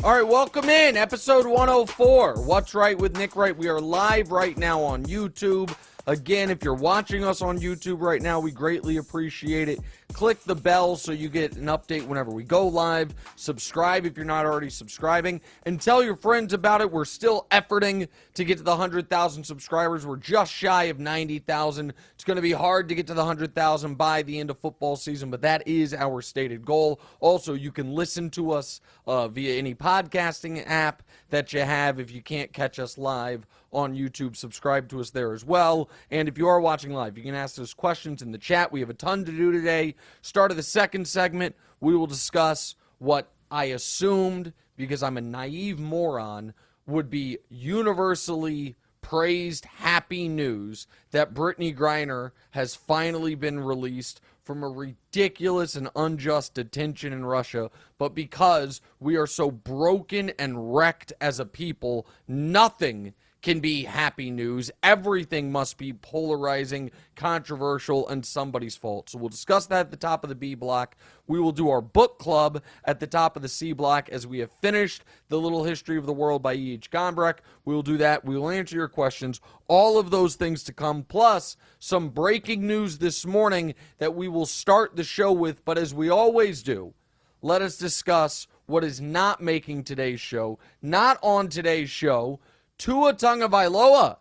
All right, welcome in, episode 104. What's Right with Nick Wright? We are live right now on YouTube. Again, if you're watching us on YouTube right now, we greatly appreciate it. Click the bell so you get an update whenever we go live. Subscribe if you're not already subscribing. And tell your friends about it. We're still efforting to get to the 100,000 subscribers. We're just shy of 90,000. It's going to be hard to get to the 100,000 by the end of football season, but that is our stated goal. Also, you can listen to us via any podcasting app that you have. If you can't catch us live on YouTube, subscribe to us there as well. And if you are watching live, you can ask us questions in the chat. We have a ton to do today. Start of the second segment, we will discuss what I assumed, because I'm a naive moron, would be universally praised happy news that Brittney Griner has finally been released from a ridiculous and unjust detention in Russia. But because we are so broken and wrecked as a people, nothing can be happy news. Everything must be polarizing, controversial, and somebody's fault. So we'll discuss that at the top of the B block. We will do our book club at the top of the C block as we have finished The Little History of the World by E.H. Gombrich. We will do that. We will answer your questions. All of those things to come, plus some breaking news this morning that we will start the show with. But as we always do, let us discuss what is not making today's show. Not on today's show, Tua Tagovailoa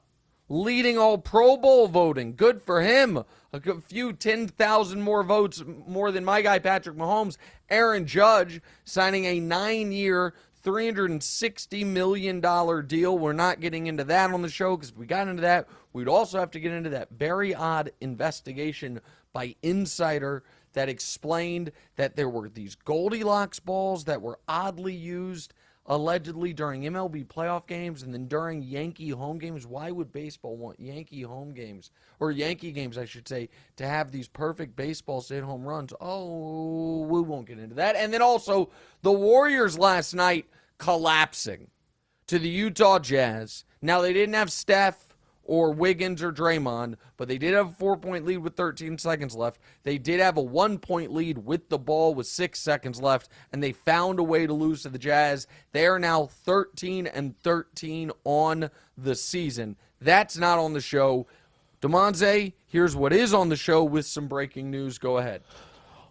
leading all Pro Bowl voting. Good for him. A few 10,000 more votes more than my guy Patrick Mahomes. Aaron Judge signing a 9-year, $360 million deal. We're not getting into that on the show, because if we got into that, we'd also have to get into that very odd investigation by Insider that explained that there were these Goldilocks balls that were oddly used allegedly during MLB playoff games and then during Yankee home games. Why would baseball want Yankee home games, or Yankee games, I should say, to have these perfect baseballs to hit home runs? Oh, we won't get into that. And then also the Warriors last night collapsing to the Utah Jazz. Now, they didn't have Steph or Wiggins or Draymond, but they did have a 4-point lead with 13 seconds left. They did have a 1-point lead with the ball with 6 seconds left, and they found a way to lose to the Jazz. They are now 13-13 on the season. That's not on the show. Demonze, here's what is on the show with some breaking news. Go ahead.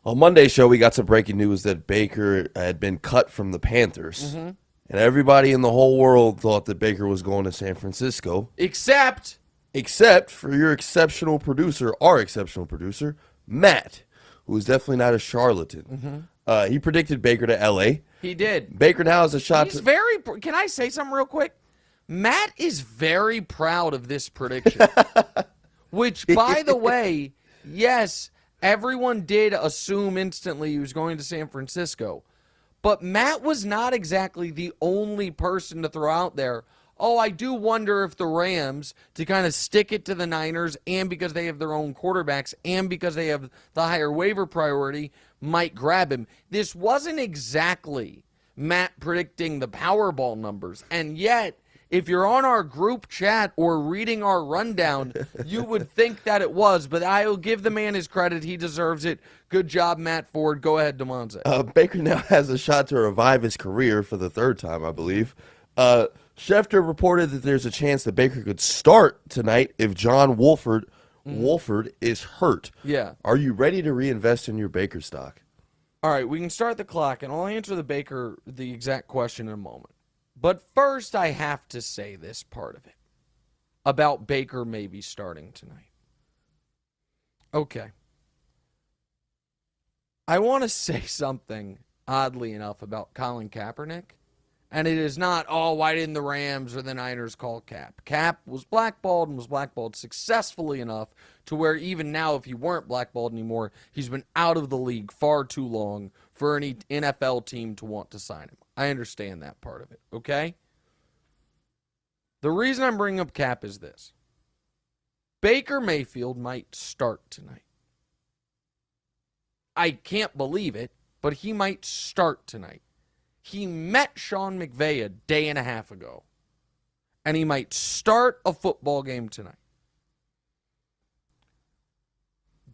On Monday's show, we got some breaking news that Baker had been cut from the Panthers. Mm-hmm. And everybody in the whole world thought that Baker was going to San Francisco. Except for your exceptional producer, our exceptional producer, Matt, who is definitely not a charlatan. Mm-hmm. He predicted Baker to L.A. He did. Baker now has a shot to... Can I say something real quick? Matt is very proud of this prediction. Which, by the way, yes, everyone did assume instantly he was going to San Francisco. But Matt was not exactly the only person to throw out there, oh, I do wonder if the Rams, to kind of stick it to the Niners, and because they have their own quarterbacks, and because they have the higher waiver priority, might grab him. This wasn't exactly Matt predicting the Powerball numbers. And yet, if you're on our group chat or reading our rundown, you would think that it was. But I'll give the man his credit. He deserves it. Good job, Matt Ford. Go ahead, Demonze. Baker now has a shot to revive his career for the third time, I believe. Schefter reported that there's a chance that Baker could start tonight if John Wolford is hurt. Yeah. Are you ready to reinvest in your Baker stock? All right, we can start the clock, and I'll answer the exact question in a moment. But first, I have to say this part of it about Baker maybe starting tonight. Okay. I want to say something, oddly enough, about Colin Kaepernick. And it is not, oh, why didn't the Rams or the Niners call Cap? Cap was blackballed and was blackballed successfully enough to where even now, if he weren't blackballed anymore, he's been out of the league far too long for any NFL team to want to sign him. I understand that part of it, okay? The reason I'm bringing up Cap is this. Baker Mayfield might start tonight. I can't believe it, but he might start tonight. He met Sean McVay a day and a half ago, and he might start a football game tonight.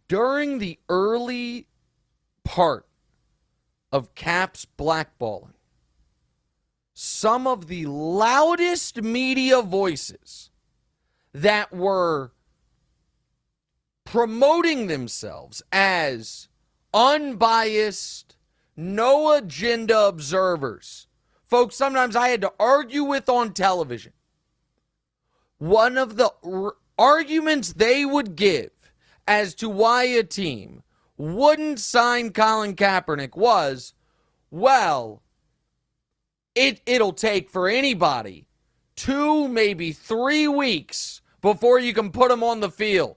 During the early part of Cap's blackballing, some of the loudest media voices that were promoting themselves as unbiased, no agenda observers. Folks, sometimes I had to argue with on television. One of the arguments they would give as to why a team wouldn't sign Colin Kaepernick was, well, it'll take for anybody 2, maybe 3 weeks before you can put him on the field.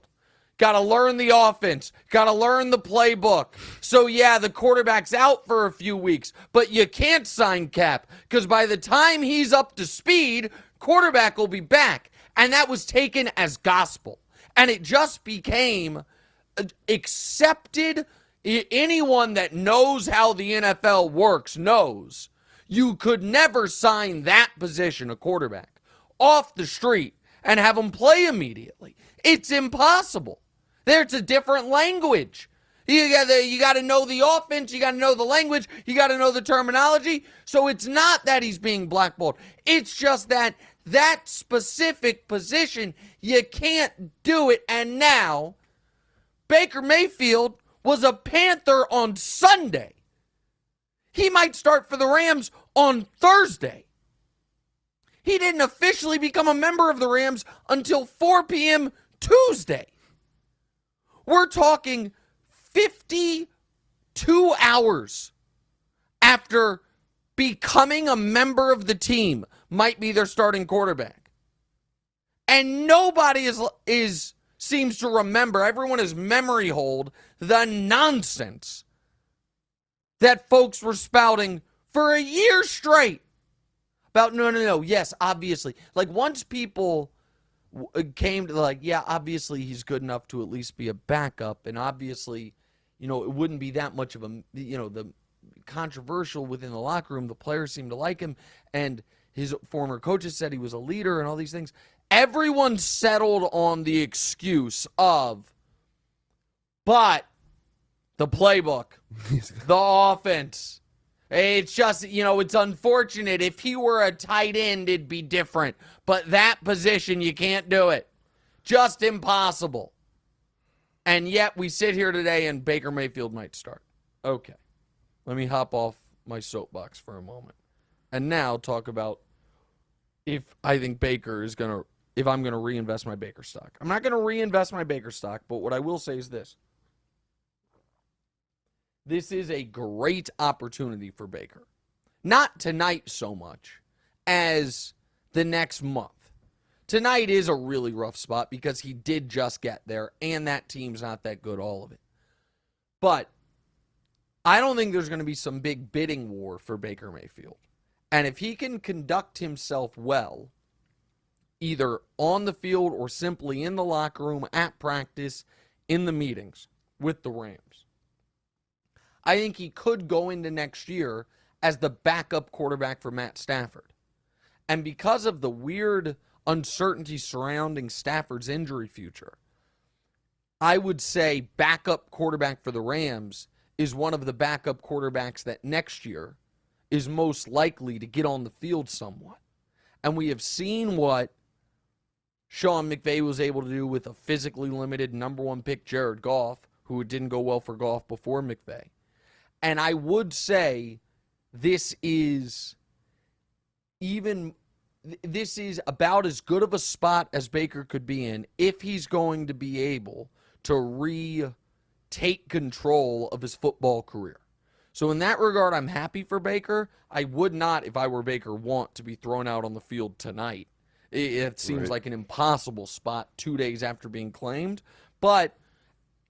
Got to learn the offense. Got to learn the playbook. So, yeah, the quarterback's out for a few weeks, but you can't sign Cap because by the time he's up to speed, quarterback will be back. And that was taken as gospel. And it just became accepted. Anyone that knows how the NFL works knows you could never sign that position, a quarterback, off the street and have him play immediately. It's impossible. There's a different language. You got to know the offense. You got to know the language. You got to know the terminology. So it's not that he's being blackballed. It's just that specific position, you can't do it. And now, Baker Mayfield was a Panther on Sunday. He might start for the Rams on Thursday. He didn't officially become a member of the Rams until 4 p.m. Tuesday. We're talking 52 hours after becoming a member of the team might be their starting quarterback. And nobody seems to remember, everyone is memory hold, the nonsense that folks were spouting for a year straight about no, yes, obviously. Like once people came to like, yeah, obviously he's good enough to at least be a backup, and obviously, it wouldn't be that much of a, the controversial within the locker room. The players seemed to like him, and his former coaches said he was a leader and all these things. Everyone settled on the excuse of, but the playbook, the offense. It's just, it's unfortunate. If he were a tight end, it'd be different. But that position, you can't do it. Just impossible. And yet we sit here today and Baker Mayfield might start. Okay. Let me hop off my soapbox for a moment. And now talk about if I think Baker is going to, if I'm going to reinvest my Baker stock. I'm not going to reinvest my Baker stock, but what I will say is this. This is a great opportunity for Baker. Not tonight so much as the next month. Tonight is a really rough spot because he did just get there, and that team's not that good, all of it. But I don't think there's going to be some big bidding war for Baker Mayfield. And if he can conduct himself well, either on the field or simply in the locker room, at practice, in the meetings with the Rams, I think he could go into next year as the backup quarterback for Matt Stafford. And because of the weird uncertainty surrounding Stafford's injury future, I would say backup quarterback for the Rams is one of the backup quarterbacks that next year is most likely to get on the field somewhat. And we have seen what Sean McVay was able to do with a physically limited number 1 pick Jared Goff, who it didn't go well for Goff before McVay. And I would say this is about as good of a spot as Baker could be in if he's going to be able to retake control of his football career. So in that regard, I'm happy for Baker. I would not, if I were Baker, want to be thrown out on the field tonight. It seems like an impossible spot 2 days after being claimed. But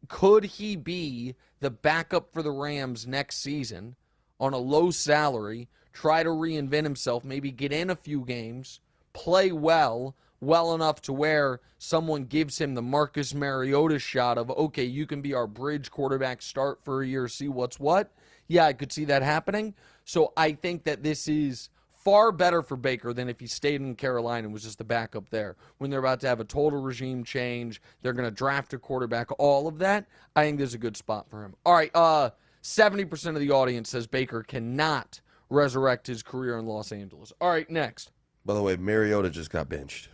could he be the backup for the Rams next season on a low salary, try to reinvent himself, maybe get in a few games, play well enough to where someone gives him the Marcus Mariota shot of, okay, you can be our bridge quarterback, start for a year, see what's what? Yeah, I could see that happening. So I think that this is far better for Baker than if he stayed in Carolina and was just the backup there. When they're about to have a total regime change, they're going to draft a quarterback, all of that, I think there's a good spot for him. All right, 70% of the audience says Baker cannot resurrect his career in Los Angeles. All right, next. By the way, Mariota just got benched.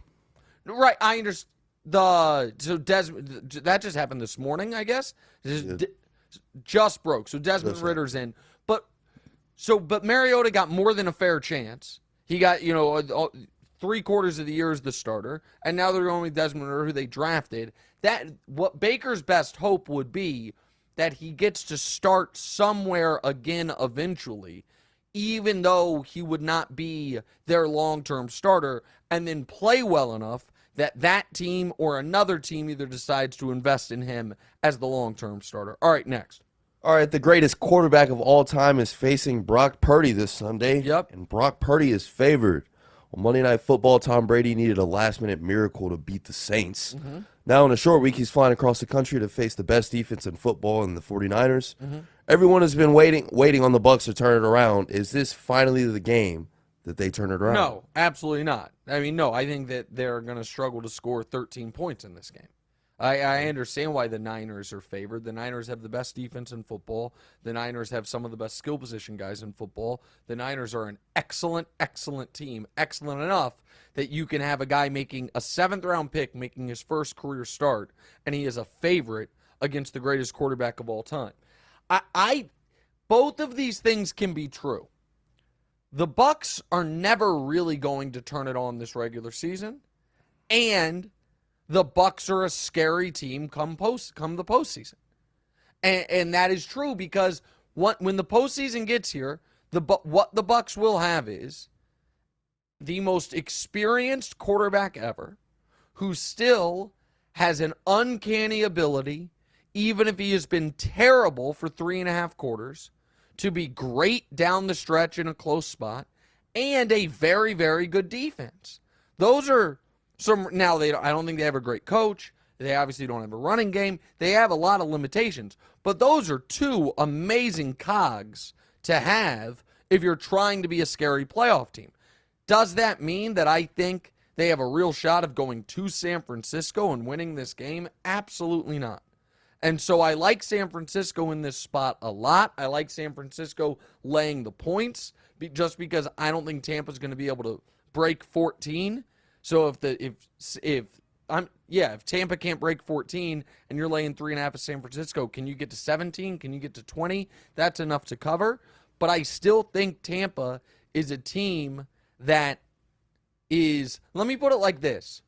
Right, I understand. That just happened this morning, I guess. Just broke. So Desmond Ritter's in. But Mariota got more than a fair chance. He got, 3/4 of the year as the starter, and now they're going with Desmond Ridder, who they drafted. What Baker's best hope would be that he gets to start somewhere again eventually, even though he would not be their long-term starter, and then play well enough that team or another team either decides to invest in him as the long-term starter. All right, next. All right, the greatest quarterback of all time is facing Brock Purdy this Sunday. Yep. And Brock Purdy is favored. On Monday Night Football, Tom Brady needed a last-minute miracle to beat the Saints. Mm-hmm. Now, in a short week, he's flying across the country to face the best defense in football in the 49ers. Mm-hmm. Everyone has been waiting on the Bucs to turn it around. Is this finally the game that they turn it around? No, absolutely not. I mean, no, I think that they're going to struggle to score 13 points in this game. I understand why the Niners are favored. The Niners have the best defense in football. The Niners have some of the best skill position guys in football. The Niners are an excellent, excellent team. Excellent enough that you can have a guy making a 7th-round pick, making his first career start, and he is a favorite against the greatest quarterback of all time. Both of these things can be true. The Bucs are never really going to turn it on this regular season, and the Bucs are a scary team come the postseason. And that is true because when the postseason gets here, what the Bucs will have is the most experienced quarterback ever who still has an uncanny ability, even if he has been terrible for 3.5 quarters, to be great down the stretch in a close spot, and a very, very good defense. Those are now, I don't think they have a great coach. They obviously don't have a running game. They have a lot of limitations. But those are two amazing cogs to have if you're trying to be a scary playoff team. Does that mean that I think they have a real shot of going to San Francisco and winning this game? Absolutely not. And so I like San Francisco in this spot a lot. I like San Francisco laying the points just because I don't think Tampa's going to be able to break 14. So if Tampa can't break 14 and you're laying 3.5 at San Francisco, can you get to 17? Can you get to 20? That's enough to cover. But I still think Tampa is a team that is, let me put it like this.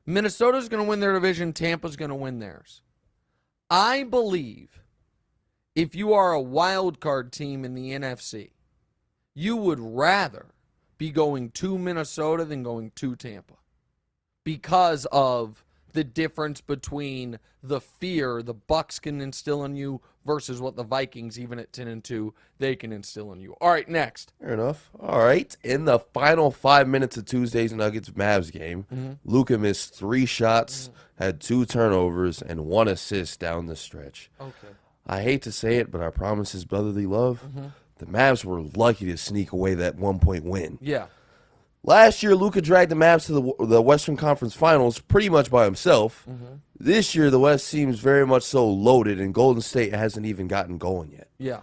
Minnesota's going to win their division. Tampa's going to win theirs. I believe if you are a wild card team in the NFC, you would rather be going to Minnesota than going to Tampa because of the difference between the fear the Bucs can instill in you versus what the Vikings, even at 10-2, they can instill in you. All right, next. Fair enough. All right. In the final 5 minutes of Tuesday's Nuggets-Mavs game, Luka missed 3 shots, had 2 turnovers, and 1 assist down the stretch. Okay. I hate to say it, but I promise his brotherly love. The Mavs were lucky to sneak away that 1-point win. Yeah. Last year, Luka dragged the Mavs to the Western Conference Finals pretty much by himself. This year, the West seems very much so loaded, and Golden State hasn't even gotten going yet. Yeah.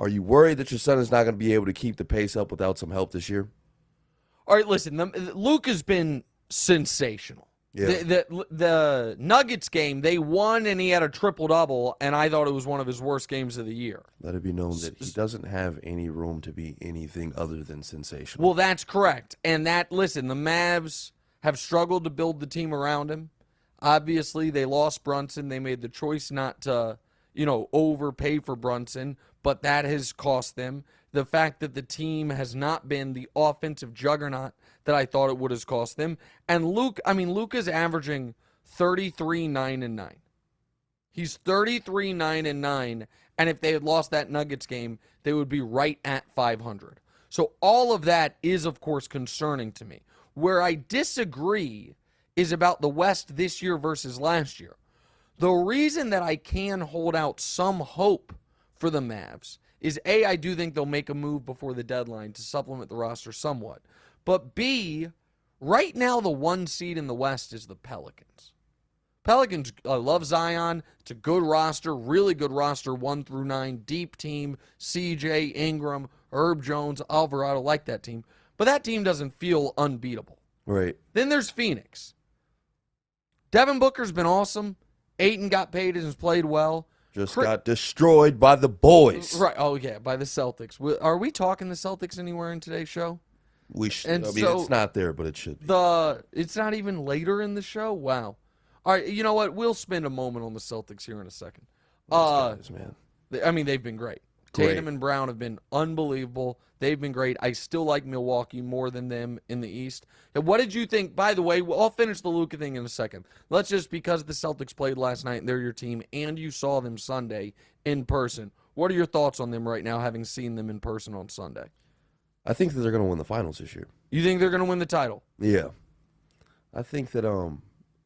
Are you worried that your son is not going to be able to keep the pace up without some help this year? All right, listen, Luka's been sensational. Yeah. The Nuggets game, they won and he had a triple-double, and I thought it was one of his worst games of the year. Let it be known that he doesn't have any room to be anything other than sensational. Well, that's correct. And listen, the Mavs have struggled to build the team around him. Obviously, they lost Brunson. They made the choice not to, overpay for Brunson, but that has cost them. The fact that the team has not been the offensive juggernaut that I thought it would have cost them. And Luka's averaging 33-9-9. He's 33-9-9, and if they had lost that Nuggets game, they would be right at 500. So all of that is, of course, concerning to me. Where I disagree is about the West this year versus last year. The reason that I can hold out some hope for the Mavs is, A, I do think they'll make a move before the deadline to supplement the roster somewhat. But B, right now the 1 seed in the West is the Pelicans. Pelicans love Zion. It's a good roster, really good roster, 1 through 9, deep team. CJ, Ingram, Herb Jones, Alvarado, like that team. But that team doesn't feel unbeatable. Right. Then there's Phoenix. Devin Booker's been awesome. Ayton got paid and has played well. Just got destroyed by the boys. Right. Oh, yeah, by the Celtics. Are we talking the Celtics anywhere in today's show? We should. And I mean, it's not there, but it should be. It's not even later in the show? Wow. All right, you know what? We'll spend a moment on the Celtics here in a second. Those guys, man. I mean, they've been great. Tatum and Brown have been unbelievable. They've been great. I still like Milwaukee more than them in the East. And what did you think? By the way, I'll finish the Luka thing in a second. Let's just, because the Celtics played last night and they're your team, and you saw them Sunday in person, what are your thoughts on them right now, having seen them in person on Sunday? I think that they're going to win the finals this year. You think they're going to win the title? Yeah. I think that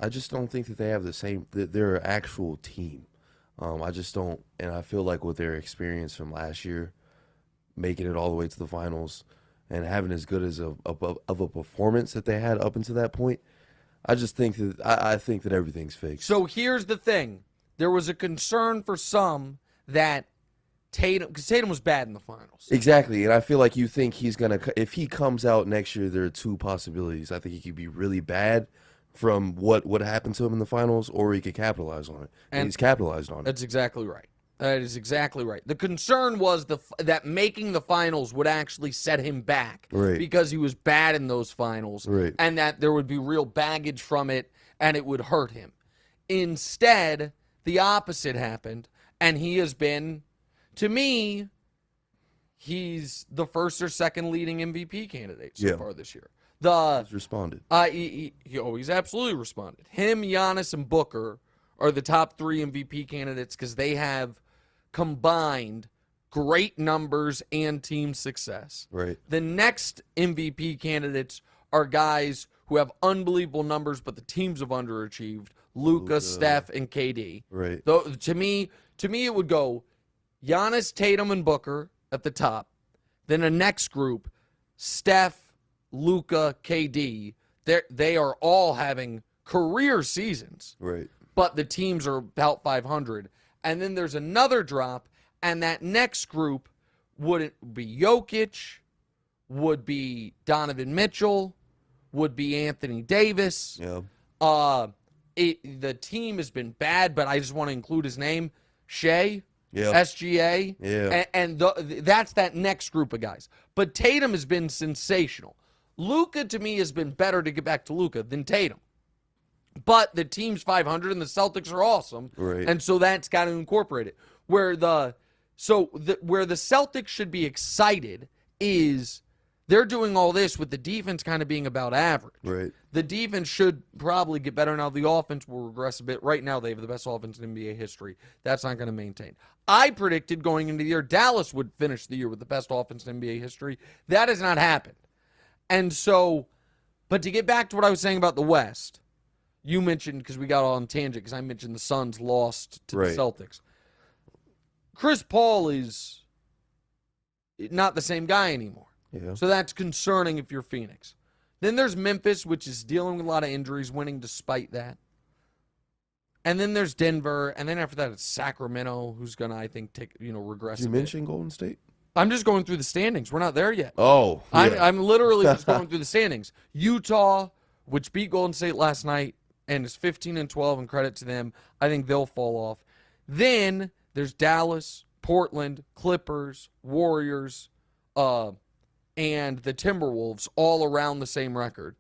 I just don't think that they have the same they're an actual team. I just don't, and I feel like with their experience from last year, making it all the way to the finals and having as good as of a performance that they had up until that point, I just think that I think that everything's fixed. So here's the thing. There was a concern for some that Tatum, because Tatum was bad in the finals. Exactly, and I feel like you think he's going to, if he comes out next year, there are two possibilities. I think he could be really bad from what happened to him in the finals, or he could capitalize on it. And he's capitalized on it. That's exactly right. That is exactly right. The concern was that making the finals would actually set him back, right, because he was bad in those finals, right, and that there would be real baggage from it, and it would hurt him. Instead, the opposite happened, and he has been, to me, he's the first or second leading MVP candidate so far this year. He's responded. He's absolutely responded. Him, Giannis, and Booker are the top 3 MVP candidates because they have combined great numbers and team success. Right. The next MVP candidates are guys who have unbelievable numbers, but the teams have underachieved. Luka, Steph, and KD. Right. Though, to me, it would go Giannis, Tatum, and Booker at the top. Then a next group, Steph, Luka, KD, they are all having career seasons. Right. But the teams are about 500. And then there's another drop, and that next group would be Jokic, would be Donovan Mitchell, would be Anthony Davis. Yeah. The team has been bad, but I just want to include his name, Shea. Yeah. SGA. Yeah. And that's that next group of guys. But Tatum has been sensational. Luka, to me, has been better, to get back to Luka, than Tatum. But the team's 500 and the Celtics are awesome. Right. And so that's got to incorporate it. Where the Celtics should be excited is they're doing all this with the defense kind of being about average. Right. The defense should probably get better now. The offense will regress a bit. Right now, they have the best offense in NBA history. That's not going to maintain. I predicted going into the year Dallas would finish the year with the best offense in NBA history. That has not happened. And so, but to get back to what I was saying about the West, you mentioned, because we got on tangent, because I mentioned the Suns lost to the Celtics. Chris Paul is not the same guy anymore. Yeah. So that's concerning if you're Phoenix. Then there's Memphis, which is dealing with a lot of injuries, winning despite that. And then there's Denver, and then after that it's Sacramento, who's going to, I think, regress Did you mention Golden State? I'm just going through the standings. We're not there yet. Oh, yeah. I'm literally just going through the standings. Utah, which beat Golden State last night and is 15-12, and credit to them. I think they'll fall off. Then there's Dallas, Portland, Clippers, Warriors, and the Timberwolves, all around the same record.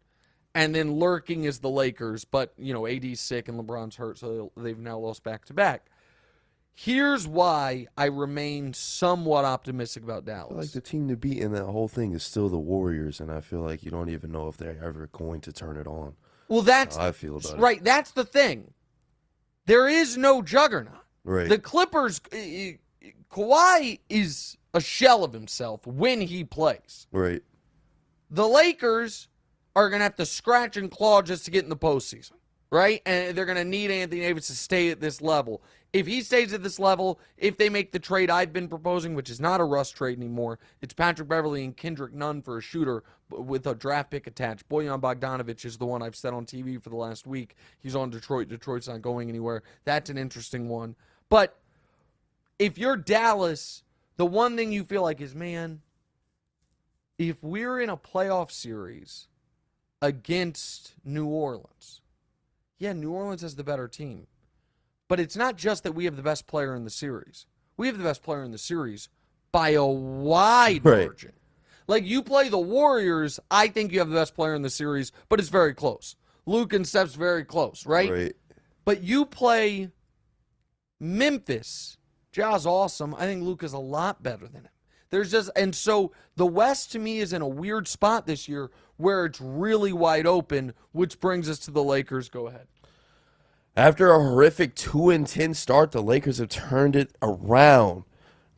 And then lurking is the Lakers, but, AD's sick and LeBron's hurt, so they've now lost back-to-back. Here's why I remain somewhat optimistic about Dallas. I feel like the team to beat in that whole thing is still the Warriors, and I feel like you don't even know if they're ever going to turn it on. Well, that's how I feel about it. Right, that's the thing. There is no juggernaut. Right. The Clippers, Kawhi is a shell of himself when he plays. Right. The Lakers are going to have to scratch and claw just to get in the postseason, right? And they're going to need Anthony Davis to stay at this level. If he stays at this level, if they make the trade I've been proposing, which is not a Russ trade anymore, it's Patrick Beverley and Kendrick Nunn for a shooter with a draft pick attached. Bojan Bogdanovic is the one I've said on TV for the last week. He's on Detroit. Detroit's not going anywhere. That's an interesting one. But if you're Dallas, the one thing you feel like is, man, if we're in a playoff series against New Orleans, yeah, New Orleans has the better team. But it's not just that we have the best player in the series. We have the best player in the series by a wide margin. Like, you play the Warriors, I think you have the best player in the series, but it's very close. Luke and Steph's very close, right? Right. But you play Memphis. Ja's awesome. I think Luke is a lot better than him. And so the West to me is in a weird spot this year where it's really wide open, which brings us to the Lakers. Go ahead. After a horrific 2-10 start, the Lakers have turned it around.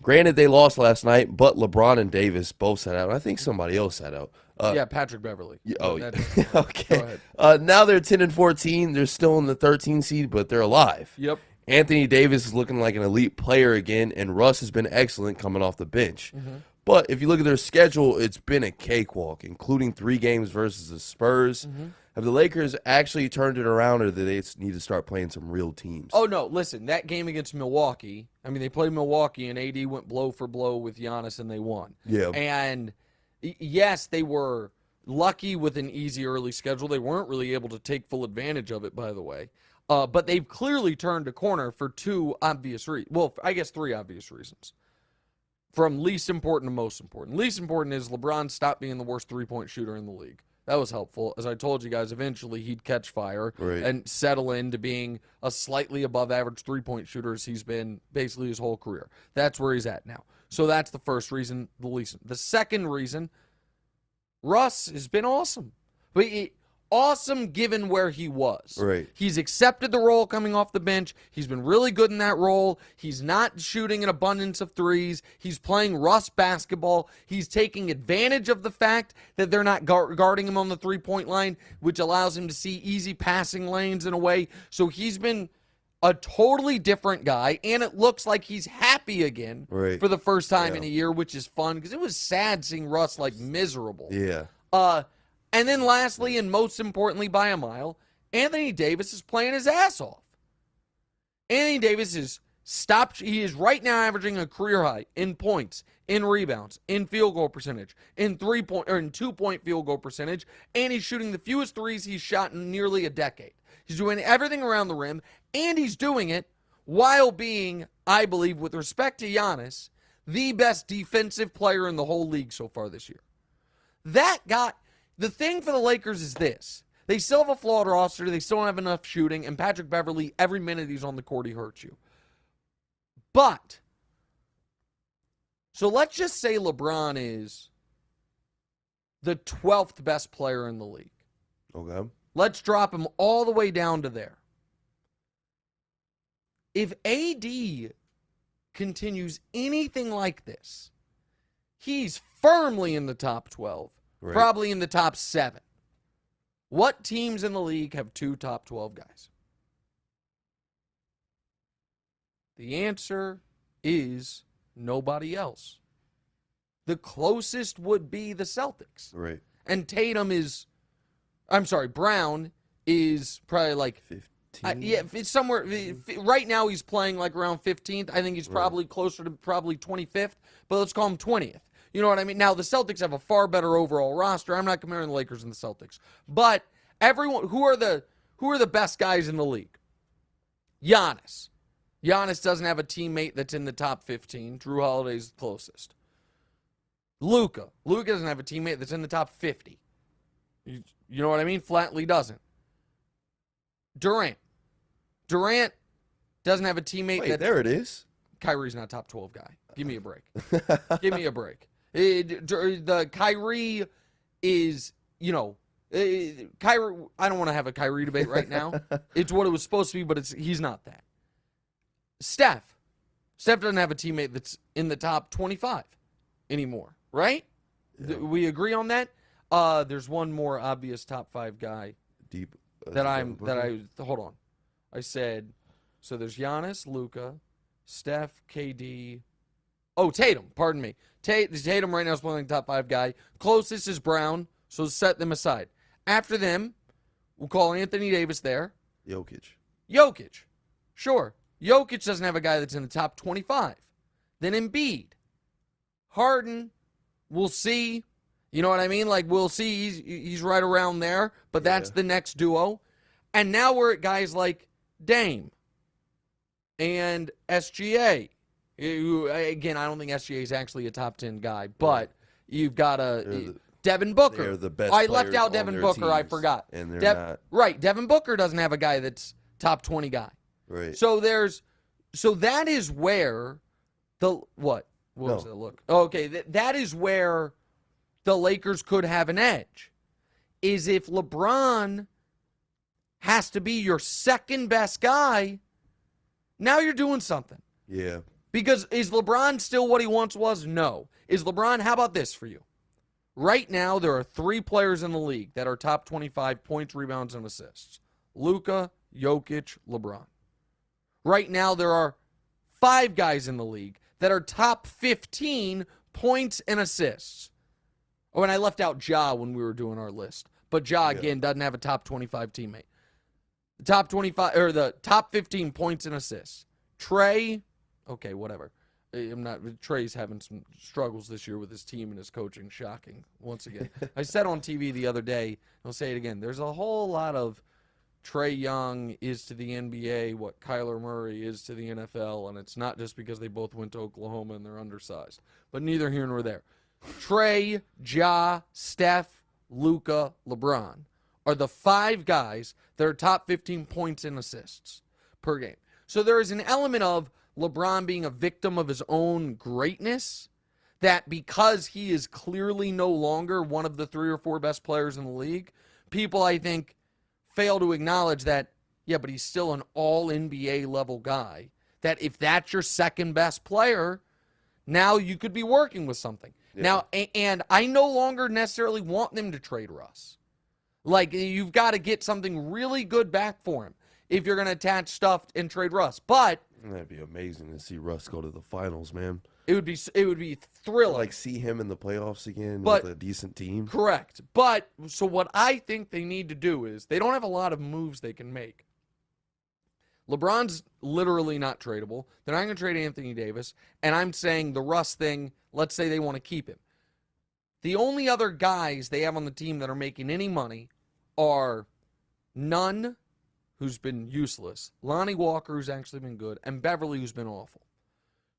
Granted, they lost last night, but LeBron and Davis both sat out. I think somebody else sat out. Yeah, Patrick Beverly. Oh, yeah. Okay. Now they're 10-14. They're still in the 13 seed, but they're alive. Yep. Anthony Davis is looking like an elite player again, and Russ has been excellent coming off the bench. Mm-hmm. But if you look at their schedule, it's been a cakewalk, including 3 games versus the Spurs. Mm-hmm. Have the Lakers actually turned it around, or do they need to start playing some real teams? Oh, no. Listen, that game against Milwaukee, I mean, they played Milwaukee, and AD went blow for blow with Giannis, and they won. Yeah. And, yes, they were lucky with an easy early schedule. They weren't really able to take full advantage of it, by the way. But they've clearly turned a corner for 2 obvious reasons. Well, I guess 3 obvious reasons. From least important to most important. Least important is LeBron stopped being the worst three-point shooter in the league. That was helpful. As I told you guys, eventually he'd catch fire and settle into being a slightly above average three-point shooter as he's been basically his whole career. That's where he's at now. So that's the first reason, the least. The second reason, Russ has been awesome. But awesome given where he was. Right. He's accepted the role coming off the bench. He's been really good in that role. He's not shooting an abundance of threes. He's playing Russ basketball. He's taking advantage of the fact that they're not guarding him on the three-point line, which allows him to see easy passing lanes in a way. So he's been a totally different guy, and it looks like he's happy again for the first time in a year, which is fun because it was sad seeing Russ like miserable. Yeah. And then lastly, and most importantly by a mile, Anthony Davis is playing his ass off. Anthony Davis he is right now averaging a career high in points, in rebounds, in field goal percentage, in 2-point field goal percentage, and he's shooting the fewest threes he's shot in nearly a decade. He's doing everything around the rim, and he's doing it while being, I believe, with respect to Giannis, the best defensive player in the whole league so far this year. The thing for the Lakers is this. They still have a flawed roster. They still don't have enough shooting. And Patrick Beverly, every minute he's on the court, he hurts you. But, so let's just say LeBron is the 12th best player in the league. Okay. Let's drop him all the way down to there. If AD continues anything like this, he's firmly in the top 12. Probably in the top 7. What teams in the league have 2 top 12 guys? The answer is nobody else. The closest would be the Celtics. Right. And Brown is probably like 15. It's somewhere. Right now he's playing like around 15th. I think he's probably closer to probably 25th, but let's call him 20th. You know what I mean? Now, the Celtics have a far better overall roster. I'm not comparing the Lakers and the Celtics. But everyone, who are the best guys in the league? Giannis. Giannis doesn't have a teammate that's in the top 15. Drew Holiday's the closest. Luka. Luka doesn't have a teammate that's in the top 50. You know what I mean? Flatly doesn't. Durant. Durant doesn't have a teammate there it is. Kyrie's not a top 12 guy. Give me a break. Give me a break. The Kyrie is, Kyrie. I don't want to have a Kyrie debate right now. It's what it was supposed to be, but he's not that. Steph doesn't have a teammate that's in the top 25 anymore, right? Yeah. We agree on that. There's one more obvious top 5 guy hold on. I said, so there's Giannis, Luka, Steph, KD. Oh, Tatum, pardon me. Tatum right now is playing the top 5 guy. Closest is Brown, so set them aside. After them, we'll call Anthony Davis there. Jokic. Sure. Jokic doesn't have a guy that's in the top 25. Then Embiid. Harden, we'll see. You know what I mean? Like, we'll see. He's right around there, but that's the next duo. And now we're at guys like Dame and SGA. Again, I don't think SGA is actually a top 10 guy, but you've got Devin Booker. They're the best I left out Devin Booker. Teams, I forgot. And they're not. Right. Devin Booker doesn't have a guy that's top 20 guy. Right. So that is where what was the look? Okay, that is where the Lakers could have an edge. Is if LeBron has to be your second best guy, now you're doing something. Yeah. Because is LeBron still what he once was? No. Is LeBron, how about this for you? Right now, there are 3 players in the league that are top 25 points, rebounds, and assists. Luka, Jokic, LeBron. Right now, there are 5 guys in the league that are top 15 points and assists. Oh, and I left out Ja when we were doing our list. But Ja, again, doesn't have a top 25 teammate. The top 25, or the top 15 points and assists. Trey, okay, whatever. Trey's having some struggles this year with his team and his coaching. Shocking, once again. I said on TV the other day, I'll say it again, there's a whole lot of Trey Young is to the NBA what Kyler Murray is to the NFL, and it's not just because they both went to Oklahoma and they're undersized. But neither here nor there. Trey, Ja, Steph, Luka, LeBron are the 5 guys that are top 15 points and assists per game. So there is an element of LeBron being a victim of his own greatness, that because he is clearly no longer one of the 3 or 4 best players in the league, people, I think, fail to acknowledge that, yeah, but he's still an all-NBA level guy, that if that's your second best player, now you could be working with something. Yeah. Now, and I no longer necessarily want them to trade Russ. Like, you've got to get something really good back for him if you're going to attach stuff and trade Russ. But that'd be amazing to see Russ go to the finals, man. It would be thrilling. Like, see him in the playoffs again with a decent team. Correct. But so what I think they need to do is they don't have a lot of moves they can make. LeBron's literally not tradable. They're not going to trade Anthony Davis. And I'm saying the Russ thing, let's say they want to keep him. The only other guys they have on the team that are making any money are Nunn, who's been useless, Lonnie Walker, who's actually been good, and Beverly, who's been awful.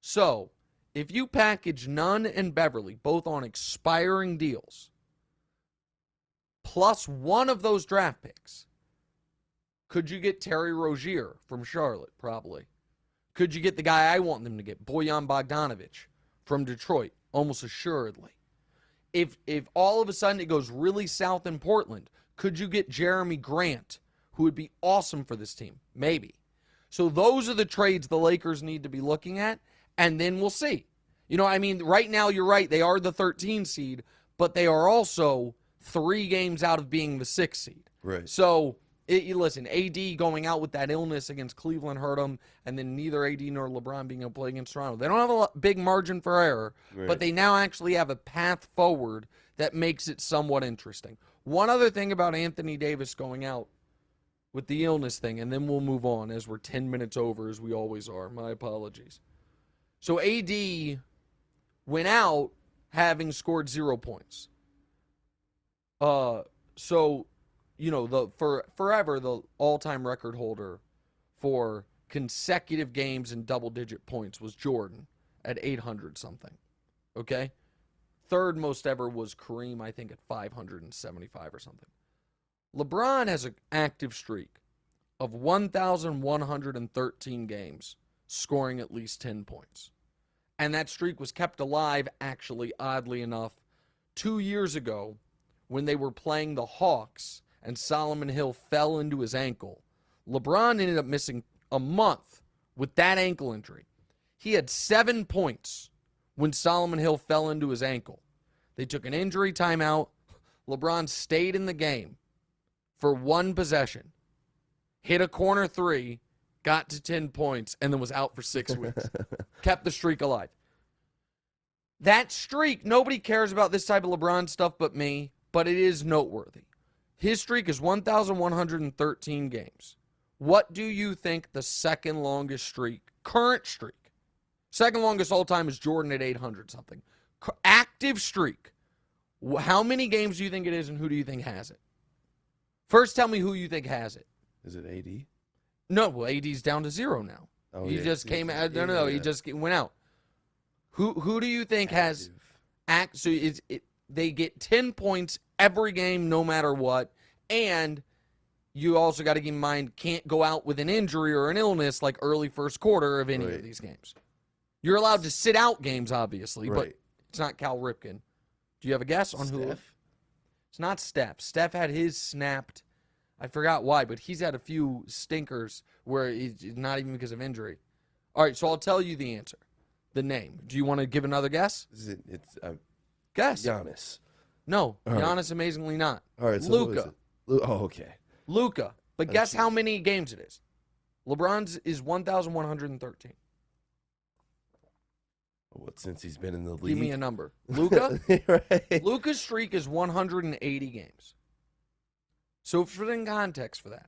So, if you package Nunn and Beverly, both on expiring deals, plus one of those draft picks, could you get Terry Rozier from Charlotte? Probably. Could you get the guy I want them to get, Bojan Bogdanovic from Detroit? Almost assuredly. If all of a sudden it goes really south in Portland, could you get Jeremy Grant, who would be awesome for this team? Maybe. So those are the trades the Lakers need to be looking at, and then we'll see. You know, I mean, right now you're right. They are the 13 seed, but they are also 3 games out of being the 6 seed. Right. So, listen, AD going out with that illness against Cleveland hurt them, and then neither AD nor LeBron being able to play against Toronto. They don't have a big margin for error, but they now actually have a path forward that makes it somewhat interesting. One other thing about Anthony Davis going out with the illness thing, and then we'll move on as we're 10 minutes over, as we always are. My apologies. So AD went out having scored 0 points. So, you know, forever the all-time record holder for consecutive games in double-digit points was Jordan at 800-something. Okay? Third most ever was Kareem, I think, at 575 or something. LeBron has an active streak of 1,113 games, scoring at least 10 points. And that streak was kept alive, actually, oddly enough, 2 years ago when they were playing the Hawks and Solomon Hill fell into his ankle. LeBron ended up missing a month with that ankle injury. He had 7 points when Solomon Hill fell into his ankle. They took an injury timeout. LeBron stayed in the game for 1 possession, hit a corner 3, got to 10 points, and then was out for 6 weeks. Kept the streak alive. That streak, nobody cares about this type of LeBron stuff but me, but it is noteworthy. His streak is 1,113 games. What do you think the second longest streak, current streak, second longest all time is Jordan at 800-something. Active streak, How many games do you think it is, and who do you think has it? First, tell me who you think has it. Is it AD? No, well, AD's down to 0 now. Oh, he just came out. No, he just went out. Who do you think has so they get 10 points every game no matter what, and you also got to keep in mind can't go out with an injury or an illness like early first quarter of any of these games. You're allowed to sit out games, obviously, but it's not Cal Ripken. Do you have a guess on who? It's not Steph. Steph had his snapped. I forgot why, but he's had a few stinkers where it's not even because of injury. All right, so I'll tell you the answer. The name. Do you want to give another guess? Guess. Giannis. No, Giannis amazingly not. All right, so Luka. Okay. Luka. But guess how many games it is? LeBron's is 1,113. What, since he's been in the league? Give me a number. Luka? Right. Luka's streak is 180 games. So for in context for that,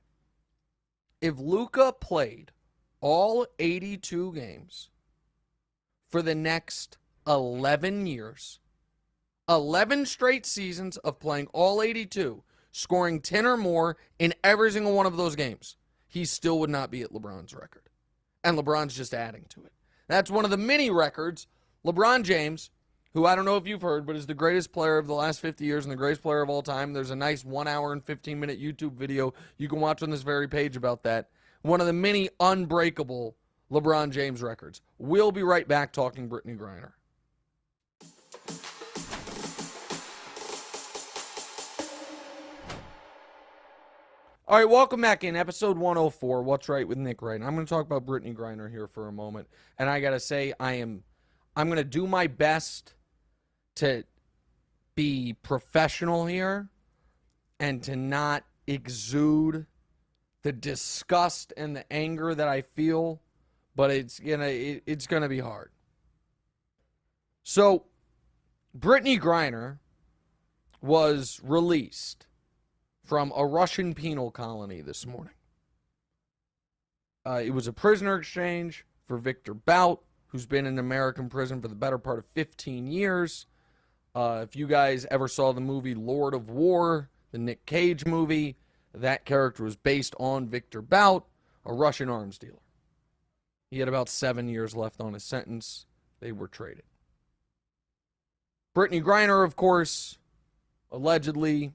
if Luka played all 82 games for the next 11 years, 11 straight seasons of playing all 82, scoring 10 or more in every single one of those games, he still would not be at LeBron's record. And LeBron's just adding to it. That's one of the many records. LeBron James, who I don't know if you've heard, but is the greatest player of the last 50 years and the greatest player of all time. There's a nice 1 hour and 15-minute YouTube video you can watch on this very page about that. One of the many unbreakable LeBron James records. We'll be right back talking Brittney Griner. All right, welcome back in episode 104, What's Right with Nick Wright. I'm going to talk about Brittney Griner here for a moment. And I got to say, I'm going to do my best to be professional here and to not exude the disgust and the anger that I feel, but it's gonna be hard. So, Brittney Griner was released from a Russian penal colony this morning. It was a prisoner exchange for Victor Bout, who's been in American prison for the better part of 15 years. If you guys ever saw the movie Lord of War, the Nick Cage movie, that character was based on Victor Bout, a Russian arms dealer. He had about 7 years left on his sentence. They were traded. Brittney Griner, of course, allegedly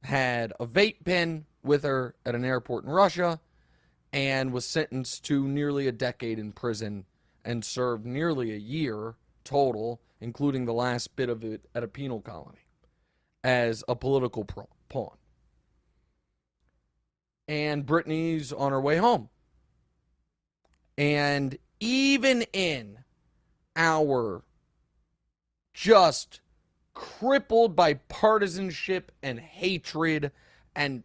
had a vape pen with her at an airport in Russia and was sentenced to nearly a decade in prison and served nearly a year total, including the last bit of it at a penal colony, as a political pawn. And Brittney's on her way home. And even in our just crippled by partisanship and hatred and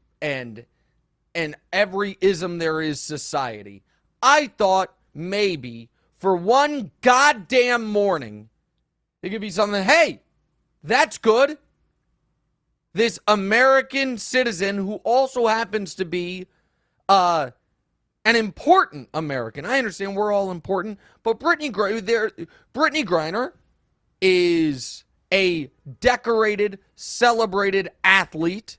every ism there is society, I thought maybe for one goddamn morning it could be something, hey, that's good. This American citizen who also happens to be an important American. I understand we're all important, but Brittney Griner is a decorated, celebrated athlete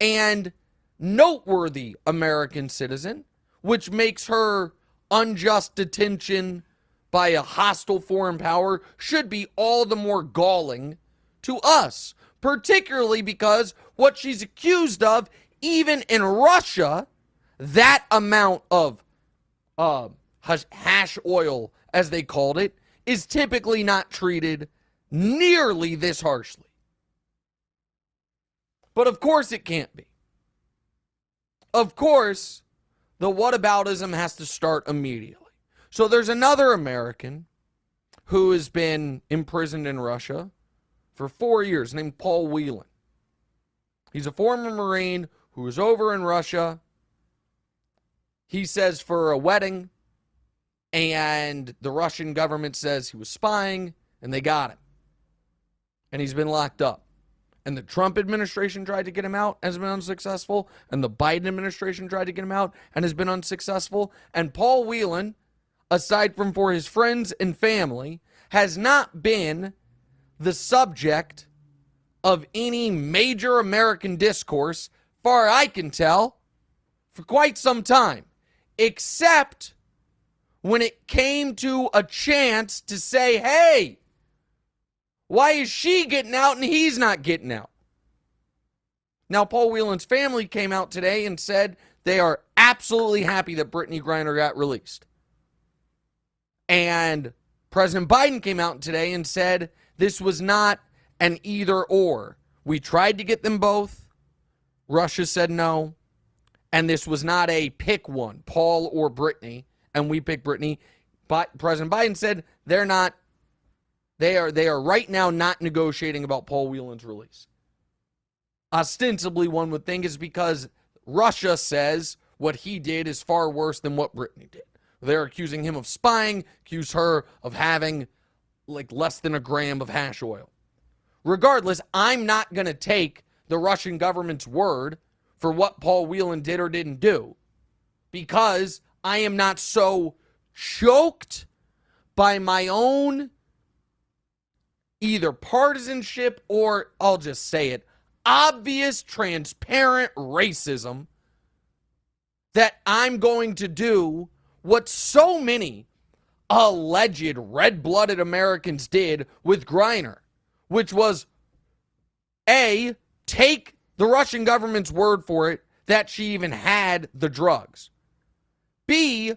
and noteworthy American citizen, which makes her unjust detention by a hostile foreign power should be all the more galling to us, particularly because what she's accused of, even in Russia, that amount of hash oil, as they called it, is typically not treated nearly this harshly. But of course it can't be. Of course, the whataboutism has to start immediately. So there's another American who has been imprisoned in Russia for 4 years named Paul Whelan. He's a former Marine who was over in Russia, he says, for a wedding, and the Russian government says he was spying, and they got him. And he's been locked up. And the Trump administration tried to get him out and has been unsuccessful. And the Biden administration tried to get him out and has been unsuccessful. And Paul Whelan, aside from for his friends and family, has not been the subject of any major American discourse, far I can tell, for quite some time, except when it came to a chance to say, hey, why is she getting out and he's not getting out? Now, Paul Whelan's family came out today and said they are absolutely happy that Brittney Griner got released. And President Biden came out today and said this was not an either or. We tried to get them both. Russia said no. And this was not a pick one, Paul or Brittney, and we picked Brittney. But President Biden said they're not, they are right now not negotiating about Paul Whelan's release. Ostensibly, one would think is because Russia says what he did is far worse than what Brittney did. They're accusing him of spying, accuse her of having like less than a gram of hash oil. Regardless, I'm not going to take the Russian government's word for what Paul Whelan did or didn't do, because I am not so choked by my own either partisanship or, I'll just say it, obvious, transparent racism that I'm going to do what so many alleged red-blooded Americans did with Griner, which was, A, take the Russian government's word for it that she even had the drugs. B,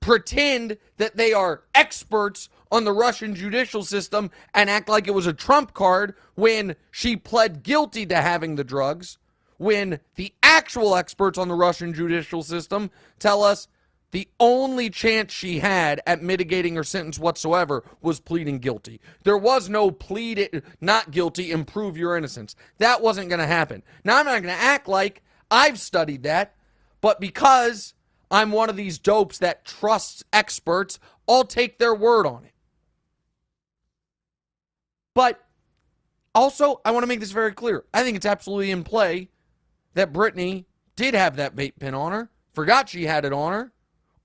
pretend that they are experts on the Russian judicial system and act like it was a trump card when she pled guilty to having the drugs, when the actual experts on the Russian judicial system tell us the only chance she had at mitigating her sentence whatsoever was pleading guilty. There was no plead not guilty, improve your innocence. That wasn't going to happen. Now, I'm not going to act like I've studied that, but because I'm one of these dopes that trusts experts, I'll take their word on it. But also, I want to make this very clear. I think it's absolutely in play that Brittney did have that vape pen on her, forgot she had it on her,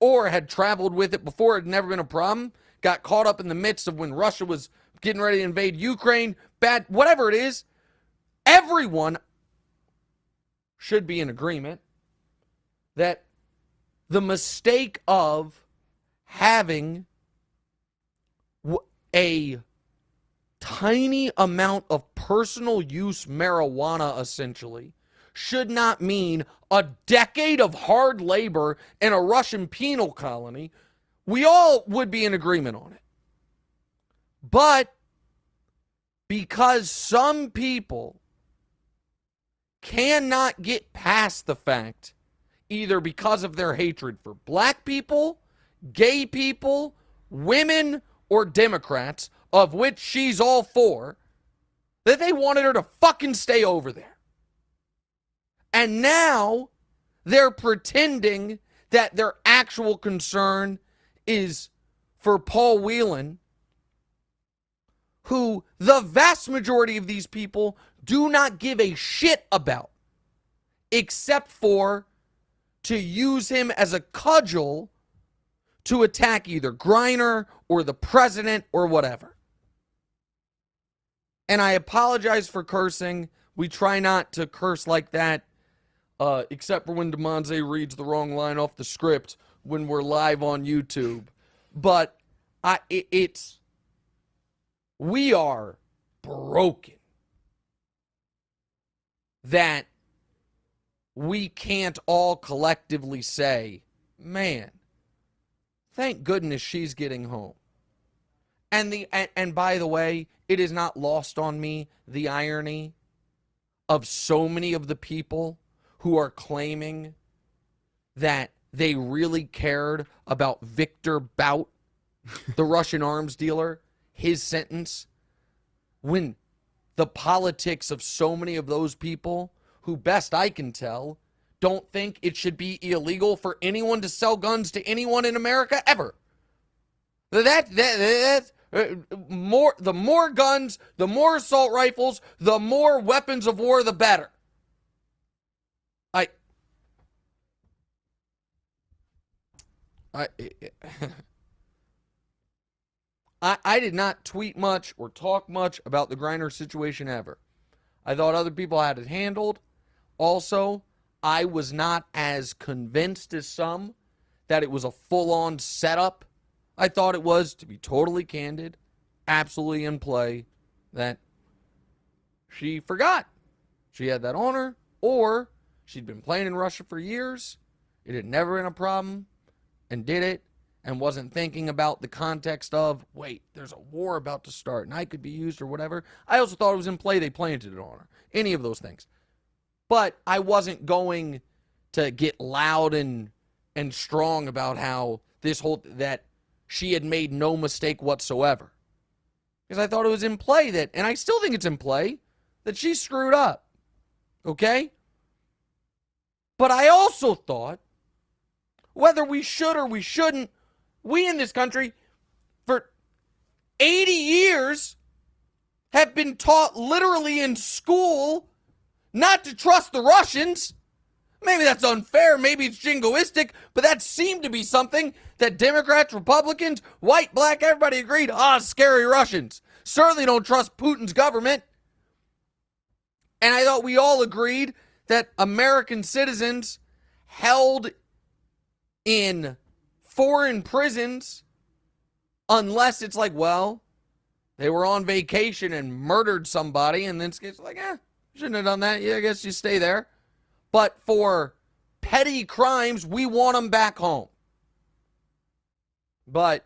or had traveled with it before, it had never been a problem, got caught up in the midst of when Russia was getting ready to invade Ukraine, bad, whatever it is. Everyone should be in agreement that the mistake of having a tiny amount of personal use marijuana, essentially, should not mean a decade of hard labor in a Russian penal colony. We all would be in agreement on it. But because some people cannot get past the fact, either because of their hatred for black people, gay people, women, or Democrats, of which she's all for, that they wanted her to fucking stay over there. And now they're pretending that their actual concern is for Paul Whelan, who the vast majority of these people do not give a shit about, except for to use him as a cudgel to attack either Griner or the president or whatever. And I apologize for cursing. We try not to curse like that, except for when DeMonze reads the wrong line off the script when we're live on YouTube. But we are broken that we can't all collectively say, man, thank goodness she's getting home. And by the way, it is not lost on me the irony of so many of the people who are claiming that they really cared about Victor Bout, the Russian arms dealer, his sentence, when the politics of so many of those people, who best I can tell, don't think it should be illegal for anyone to sell guns to anyone in America ever. The more guns, the more assault rifles, the more weapons of war, the better. I did not tweet much or talk much about the Griner situation ever. I thought other people had it handled. Also, I was not as convinced as some that it was a full-on setup. I thought it was, to be totally candid, absolutely in play, that she forgot she had that on her, or she'd been playing in Russia for years, it had never been a problem, and did it, and wasn't thinking about the context of, wait, there's a war about to start, and I could be used or whatever. I also thought it was in play, they planted it on her. Any of those things. But I wasn't going to get loud and strong about how that she had made no mistake whatsoever. Because I thought it was in play that, and I still think it's in play, that she screwed up. Okay? But I also thought, whether we should or we shouldn't, we in this country, for 80 years, have been taught literally in school not to trust the Russians. Maybe that's unfair, maybe it's jingoistic, but that seemed to be something that Democrats, Republicans, white, black, everybody agreed, scary Russians. Certainly don't trust Putin's government. And I thought we all agreed that American citizens held in foreign prisons, unless it's like, well, they were on vacation and murdered somebody, and then it's like, shouldn't have done that. Yeah, I guess you stay there. But for petty crimes, we want them back home. But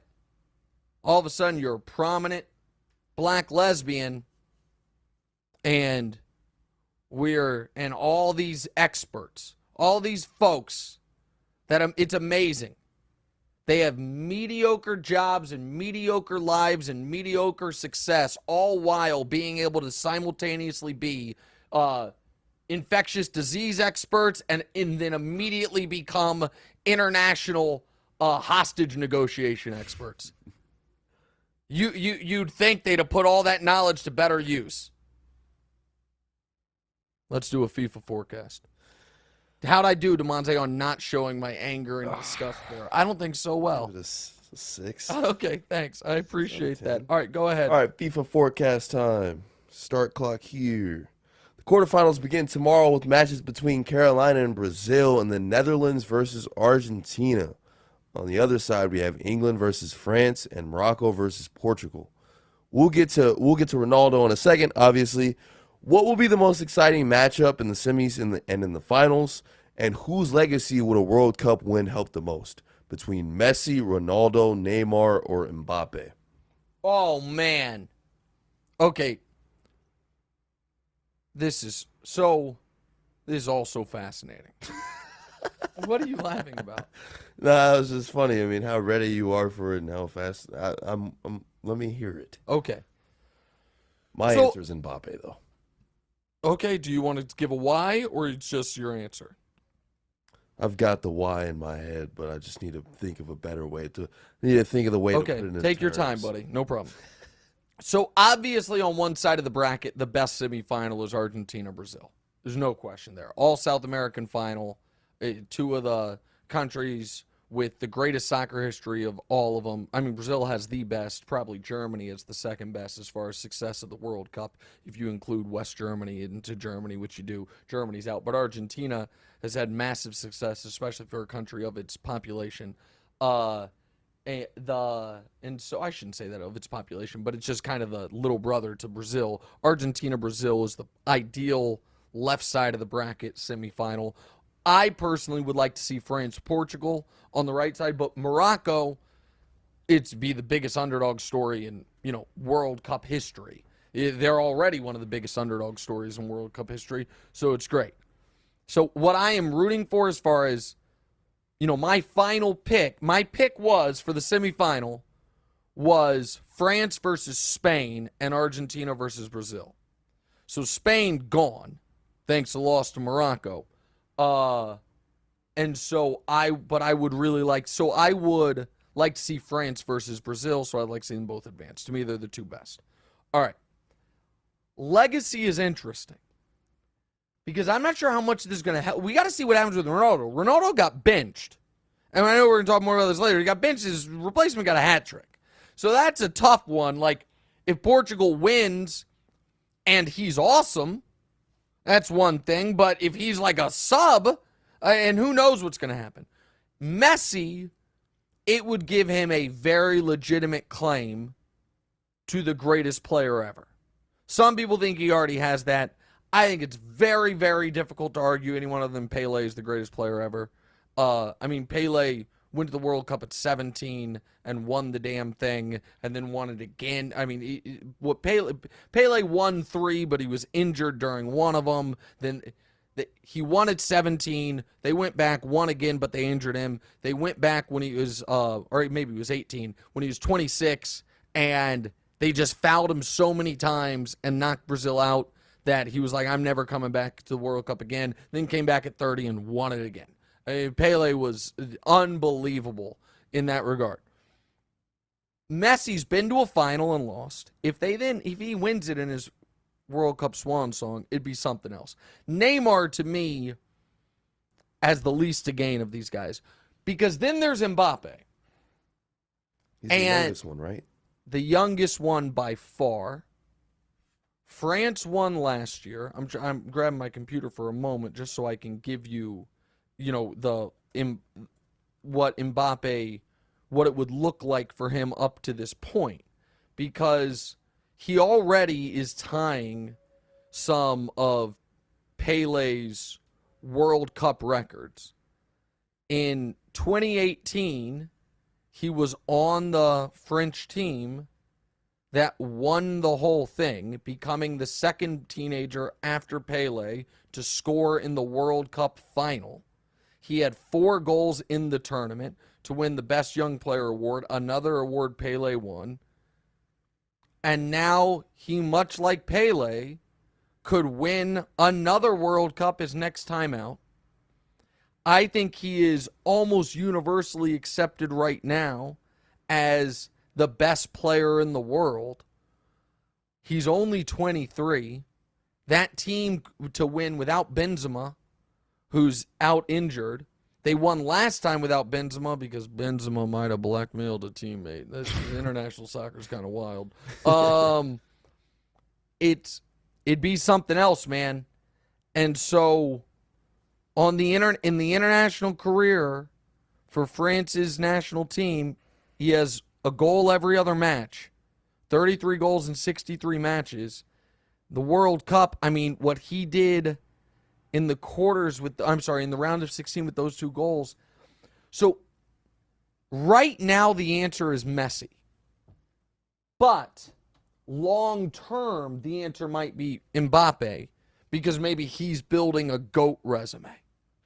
all of a sudden, you're a prominent black lesbian, and all these experts, all these folks, it's amazing. They have mediocre jobs and mediocre lives and mediocre success, all while being able to simultaneously be infectious disease experts and then immediately become international hostage negotiation experts. You'd think they'd have put all that knowledge to better use. Let's do a FIFA forecast. How'd I do, DeMonte, on not showing my anger and disgust there? I don't think so well. A 6. Okay, thanks. I appreciate that. All right, go ahead. All right, FIFA forecast time. Start clock here. The quarterfinals begin tomorrow with matches between Carolina and Brazil, and the Netherlands versus Argentina. On the other side, we have England versus France and Morocco versus Portugal. We'll get to Ronaldo in a second, obviously. What will be the most exciting matchup in the semis and in the finals? And whose legacy would a World Cup win help the most? Between Messi, Ronaldo, Neymar, or Mbappe? Oh, man. Okay. This is all so fascinating. What are you laughing about? Nah, it was just funny. I mean, how ready you are for it and how fast. Let me hear it. Okay. My answer is Mbappe, though. Okay, do you want to give a why, or it's just your answer? I've got the why in my head, but I just need to think of a better way to. Need to think of the way to put it in take your time, buddy. No problem. So obviously, on one side of the bracket, the best semifinal is Argentina-Brazil. There's no question there. All South American final, two of the countries with the greatest soccer history of all of them. I mean, Brazil has the best. Probably Germany is the second best as far as success of the World Cup. If you include West Germany into Germany, which you do, Germany's out. But Argentina has had massive success, especially for a country of its population. And so I shouldn't say that of its population, but it's just kind of the little brother to Brazil. Argentina-Brazil is the ideal left side of the bracket semifinal. I personally would like to see France-Portugal on the right side, but Morocco, it's be the biggest underdog story in, World Cup history. They're already one of the biggest underdog stories in World Cup history, so it's great. So what I am rooting for as far as, my final pick, my pick was for the semifinal was France versus Spain and Argentina versus Brazil. So Spain gone, thanks to loss to Morocco. And so I would like to see France versus Brazil, so I'd like to see them both advance. To me, they're the two best. All right. Legacy is interesting because I'm not sure how much this is going to help. We got to see what happens with Ronaldo. Ronaldo got benched, and I know we're going to talk more about this later. He got benched. His replacement got a hat trick. So that's a tough one. Like, if Portugal wins and he's awesome, That's one thing. But if he's like a sub, and who knows what's going to happen. Messi, it would give him a very legitimate claim to the greatest player ever. Some people think he already has that. I think it's very, very difficult to argue any one of them. Pele is the greatest player ever. Pele went to the World Cup at 17 and won the damn thing, and then won it again. Pele won 3, but he was injured during one of them. Then he won at 17. They went back, won again, but they injured him. They went back when he was, or maybe he was 18, when he was 26, and they just fouled him so many times and knocked Brazil out that he was like, I'm never coming back to the World Cup again. Then came back at 30 and won it again. Pele was unbelievable in that regard. Messi's been to a final and lost. If he wins it in his World Cup swan song, it'd be something else. Neymar, to me, has the least to gain of these guys. Because then there's Mbappe. He's the youngest one, right? The youngest one by far. France won last year. I'm grabbing my computer for a moment just so I can give you, what Mbappe, what it would look like for him up to this point. Because he already is tying some of Pele's World Cup records. In 2018, he was on the French team that won the whole thing, becoming the second teenager after Pele to score in the World Cup final. He had 4 goals in the tournament to win the Best Young Player award, another award Pele won. And now he, much like Pele, could win another World Cup his next time out. I think he is almost universally accepted right now as the best player in the world. He's only 23. That team to win without Benzema, who's out injured. They won last time without Benzema because Benzema might have blackmailed a teammate. International soccer is kind of wild. It'd be something else, man. And so in the international career for France's national team, he has a goal every other match, 33 goals in 63 matches. The World Cup, what he did in the in the round of 16 with those 2 goals. So right now the answer is Messi. But long term, the answer might be Mbappe because maybe he's building a GOAT resume.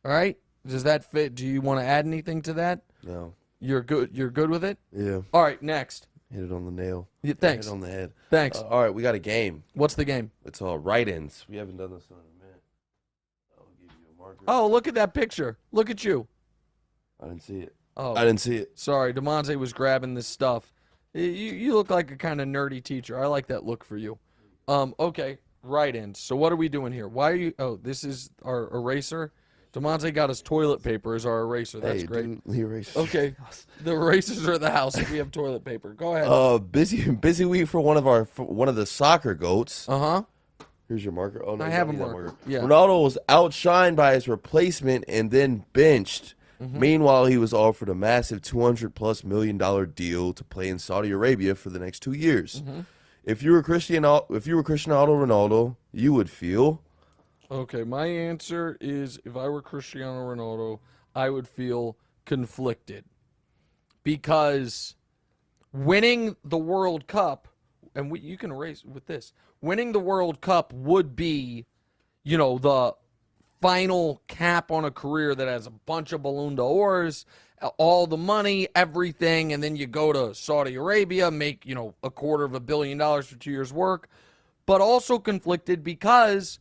All right? Does that fit? Do you want to add anything to that? No. You're good with it? Yeah. All right, next. Hit it on the nail. Yeah, thanks. Hit it on the head. Thanks. All right, we got a game. What's the game? It's Wright Ins. We haven't done this in a minute. I'll give you a marker. Oh, look at that picture. Look at you. I didn't see it. Oh, I didn't see it. Sorry, DeMonte was grabbing this stuff. You look like a kind of nerdy teacher. I like that look for you. Okay, Wright Ins. So what are we doing here? Why are you? Oh, this is our eraser. DeMonte got his toilet paper as our eraser. That's great. Dude, the eraser. Okay, the erasers are the house if we have toilet paper. Go ahead. Busy week for one of the soccer goats. Uh-huh. Here's your marker. Oh no, I have a marker. Yeah. Ronaldo was outshined by his replacement and then benched. Mm-hmm. Meanwhile, he was offered a massive $200+ million deal to play in Saudi Arabia for the next 2 years. Mm-hmm. If you were Cristiano Ronaldo, you would feel. Okay, my answer is if I were Cristiano Ronaldo, I would feel conflicted. Because winning the World Cup, and you can erase with this, winning the World Cup would be, the final cap on a career that has a bunch of Ballon d'Ors, all the money, everything, and then you go to Saudi Arabia, make, $250 million for 2 years' work. But also conflicted because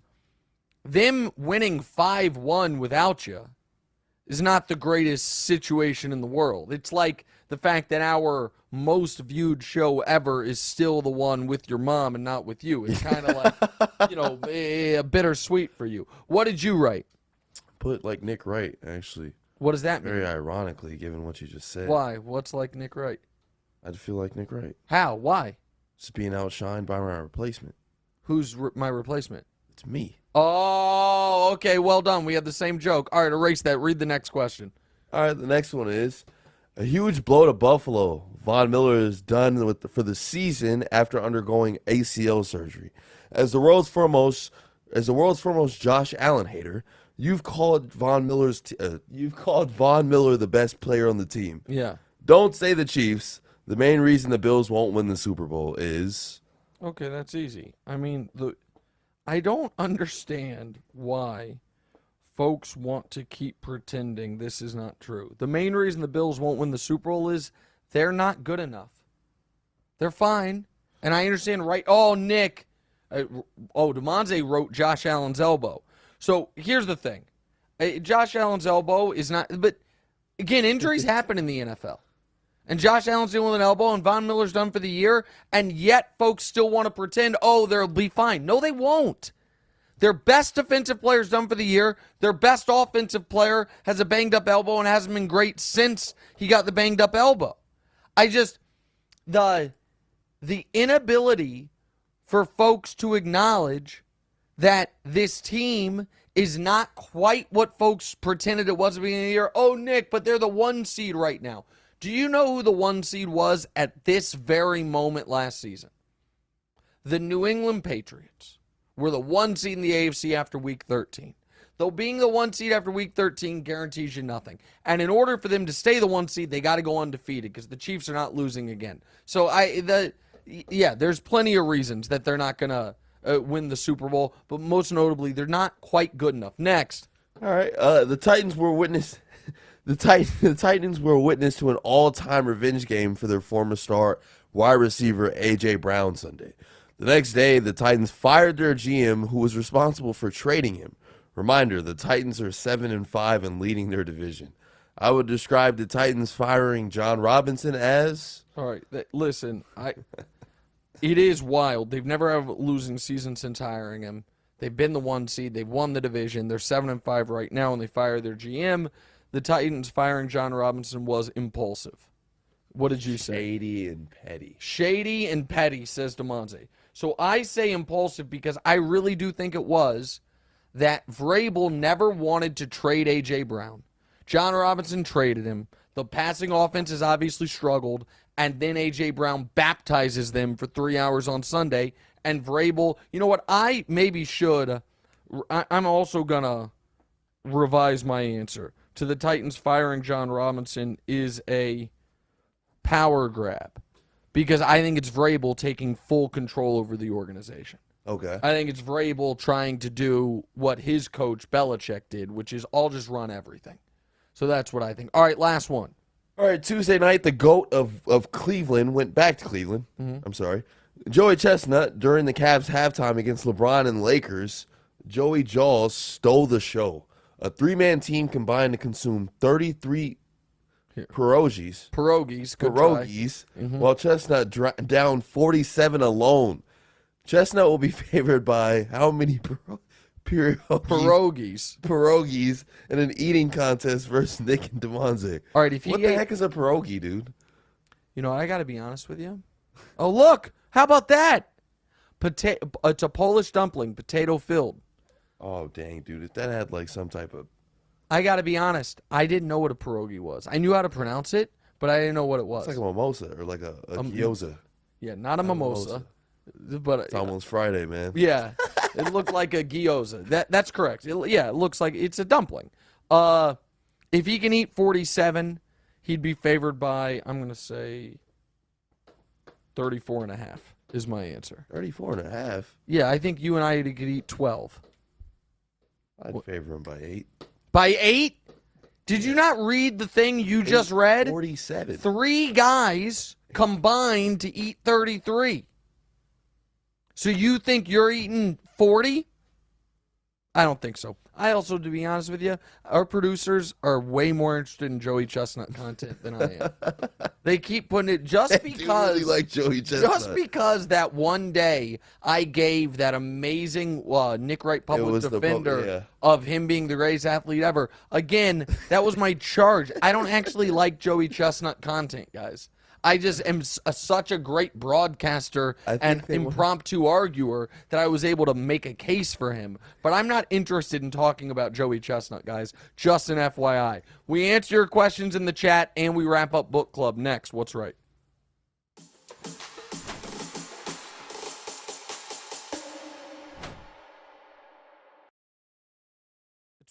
them winning 5-1 without you is not the greatest situation in the world. It's like the fact that our most viewed show ever is still the one with your mom and not with you. It's kind of like, a bittersweet for you. What did you write? Put like Nick Wright, actually. What does that mean? Very ironically, given what you just said. Why? What's like Nick Wright? I'd feel like Nick Wright. How? Why? Just being outshined by my replacement. Who's my replacement? It's me. Oh, okay. Well done. We had the same joke. All right, erase that. Read the next question. All right, the next one is a huge blow to Buffalo. Von Miller is done for the season after undergoing ACL surgery. As the world's foremost Josh Allen hater, you've called Von Miller the best player on the team. Yeah. Don't say the Chiefs. The main reason the Bills won't win the Super Bowl is Okay, that's easy. I mean, I don't understand why folks want to keep pretending this is not true. The main reason the Bills won't win the Super Bowl is they're not good enough. They're fine. And I understand, right? Oh, Nick. DeMonze wrote Josh Allen's elbow. So here's the thing. Josh Allen's elbow is not, but again, injuries happen in the NFL. And Josh Allen's dealing with an elbow, and Von Miller's done for the year, and yet folks still want to pretend, oh, they'll be fine. No, they won't. Their best defensive player's done for the year. Their best offensive player has a banged-up elbow and hasn't been great since he got the banged-up elbow. The inability for folks to acknowledge that this team is not quite what folks pretended it was at the beginning of the year. Oh, Nick, but they're the 1 seed right now. Do you know who the 1 seed was at this very moment last season? The New England Patriots were the 1 seed in the AFC after Week 13. Though being the 1 seed after Week 13 guarantees you nothing. And in order for them to stay the 1 seed, they got to go undefeated because the Chiefs are not losing again. So, there's plenty of reasons that they're not going to win the Super Bowl, but most notably, they're not quite good enough. Next. all right. The Titans were witness. The Titans were witness to an all-time revenge game for their former star wide receiver A.J. Brown Sunday. The next day, the Titans fired their GM, who was responsible for trading him. Reminder: the Titans are 7-5 and leading their division. I would describe the Titans firing John Robinson as. All right, listen. It is wild. They've never had a losing season since hiring him. They've been the 1 seed. They've won the division. They're 7-5 right now, and they fired their GM. The Titans firing John Robinson was impulsive. What did you say? Shady and petty. Shady and petty, says DeMonte. So I say impulsive because I really do think it was that Vrabel never wanted to trade A.J. Brown. John Robinson traded him. The passing offense has obviously struggled, and then A.J. Brown baptizes them for 3 hours on Sunday, and Vrabel, you know what, I maybe should, I'm also going to revise my answer. To the Titans firing John Robinson is a power grab because I think it's Vrabel taking full control over the organization. Okay. I think it's Vrabel trying to do what his coach Belichick did, which is I'll just run everything. So that's what I think. All right, last one. All right, Tuesday night, the GOAT of Cleveland went back to Cleveland. I'm sorry. Joey Chestnut, during the Cavs halftime against LeBron and Lakers, Joey Jaws stole the show. A 3-man team combined to consume 33 pierogies. Pierogies. While Chestnut down 47 alone. Chestnut will be favored by how many pierogies in an eating contest versus Nick and DeMonze. All right, what the heck is a pierogi, dude? You know, I got to be honest with you. Oh, look. How about that? It's a Polish dumpling, potato filled. Oh, dang, dude. If that had, like, some type of... I got to be honest. I didn't know what a pierogi was. I knew how to pronounce it, but I didn't know what it was. It's like a mimosa or like a gyoza. Yeah, not a mimosa. But it's almost Friday, man. Yeah. It looked like a gyoza. That's correct. It looks like it's a dumpling. If he can eat 47, he'd be favored by, I'm going to say, 34.5 is my answer. 34.5? Yeah, I think you and I could eat 12. I'd favor him by 8. By 8? Did you not read the thing you just read? 47. 3 guys combined to eat 33. So you think you're eating 40? I don't think so. I also, to be honest with you, our producers are way more interested in Joey Chestnut content than I am. They keep putting it just because. Really like Joey Chestnut. Just because that one day I gave that amazing Nick Wright public defender of him being the greatest athlete ever. Again, that was my charge. I don't actually like Joey Chestnut content, guys. I just am such a great broadcaster and impromptu arguer that I was able to make a case for him. But I'm not interested in talking about Joey Chestnut, guys. Just an FYI. We answer your questions in the chat, and we wrap up book club next. What's right?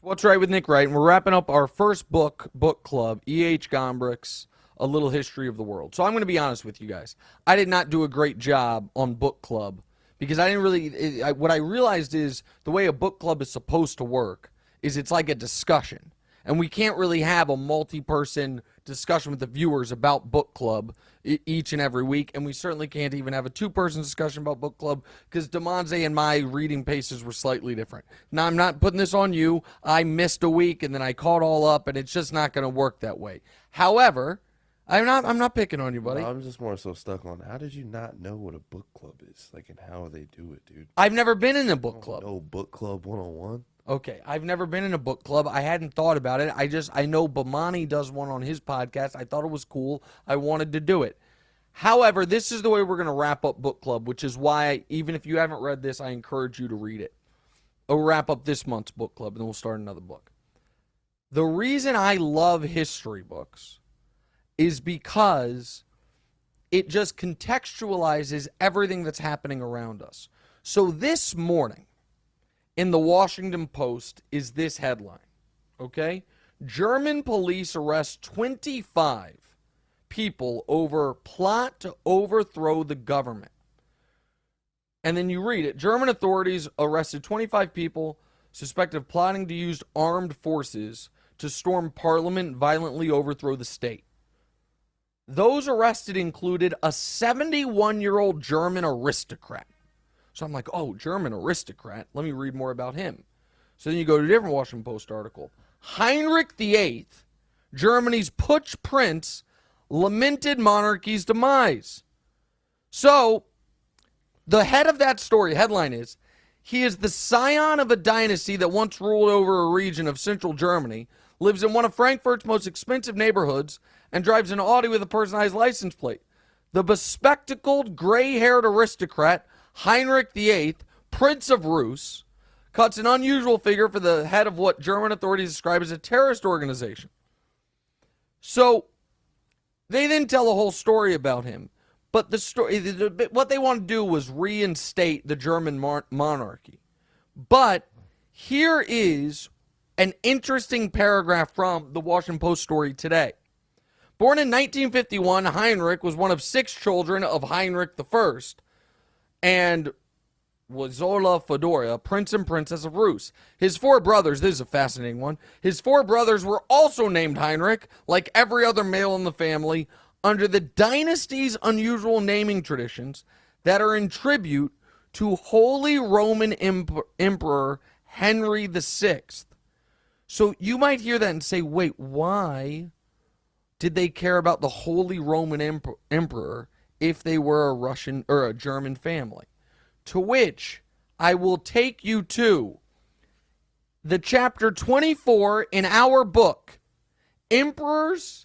What's Right with Nick Wright, and we're wrapping up our first book club, E.H. Gombrich's A Little History of the World. So I'm going to be honest with you guys. I did not do a great job on book club because I didn't really, what I realized is the way a book club is supposed to work is it's like a discussion. And we can't really have a multi-person discussion with the viewers about book club each and every week. And we certainly can't even have a two-person discussion about book club because DeMonze and my reading paces were slightly different. Now, I'm not putting this on you. I missed a week and then I caught all up, and it's just not going to work that way. However, I'm not picking on you, buddy. No, I'm just more so stuck on how did you not know what a book club is? Like, and how they do it, dude? I've never been in a book club. No book club 101? Okay, I've never been in a book club. I hadn't thought about it. I know Bomani does one on his podcast. I thought it was cool. I wanted to do it. However, this is the way we're going to wrap up book club, which is why, even if you haven't read this, I encourage you to read it. We'll wrap up this month's book club, and then we'll start another book. The reason I love history books is because it just contextualizes everything that's happening around us. So this morning, in the Washington Post is this headline, okay? German police arrest 25 people over plot to overthrow the government. And then you read it. German authorities arrested 25 people suspected of plotting to use armed forces to storm parliament and violently overthrow the state. Those arrested included a 71-year-old German aristocrat. So I'm like, oh, German aristocrat. Let me read more about him. So then you go to a different Washington Post article. Heinrich VIII, Germany's Putsch prince, lamented monarchy's demise. So the head of that story, headline is, he is the scion of a dynasty that once ruled over a region of central Germany, lives in one of Frankfurt's most expensive neighborhoods, and drives an Audi with a personalized license plate. The bespectacled, gray-haired aristocrat Heinrich VIII, Prince of Rus, cuts an unusual figure for the head of what German authorities describe as a terrorist organization. So they then tell a whole story about him. But the story, what they want to do was reinstate the German monarchy. But here is an interesting paragraph from the Washington Post story today. Born in 1951, Heinrich was one of 6 children of Heinrich I, and Wozola Fedora, Prince and Princess of Rus. His 4 brothers, this is a fascinating one, his 4 brothers were also named Heinrich, like every other male in the family, under the dynasty's unusual naming traditions that are in tribute to Holy Roman Emperor Henry VI. So you might hear that and say, wait, why did they care about the Holy Roman Emperor if they were a Russian or a German family? To which I will take you to the chapter 24 in our book, Emperors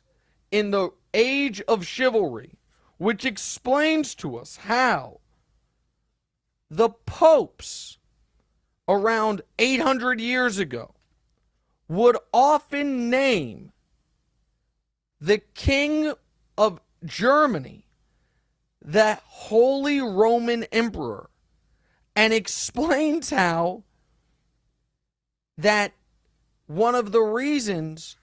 in the Age of Chivalry, which explains to us how the popes around 800 years ago would often name the king of Germany the Holy Roman Emperor, and explains how that one of the reasons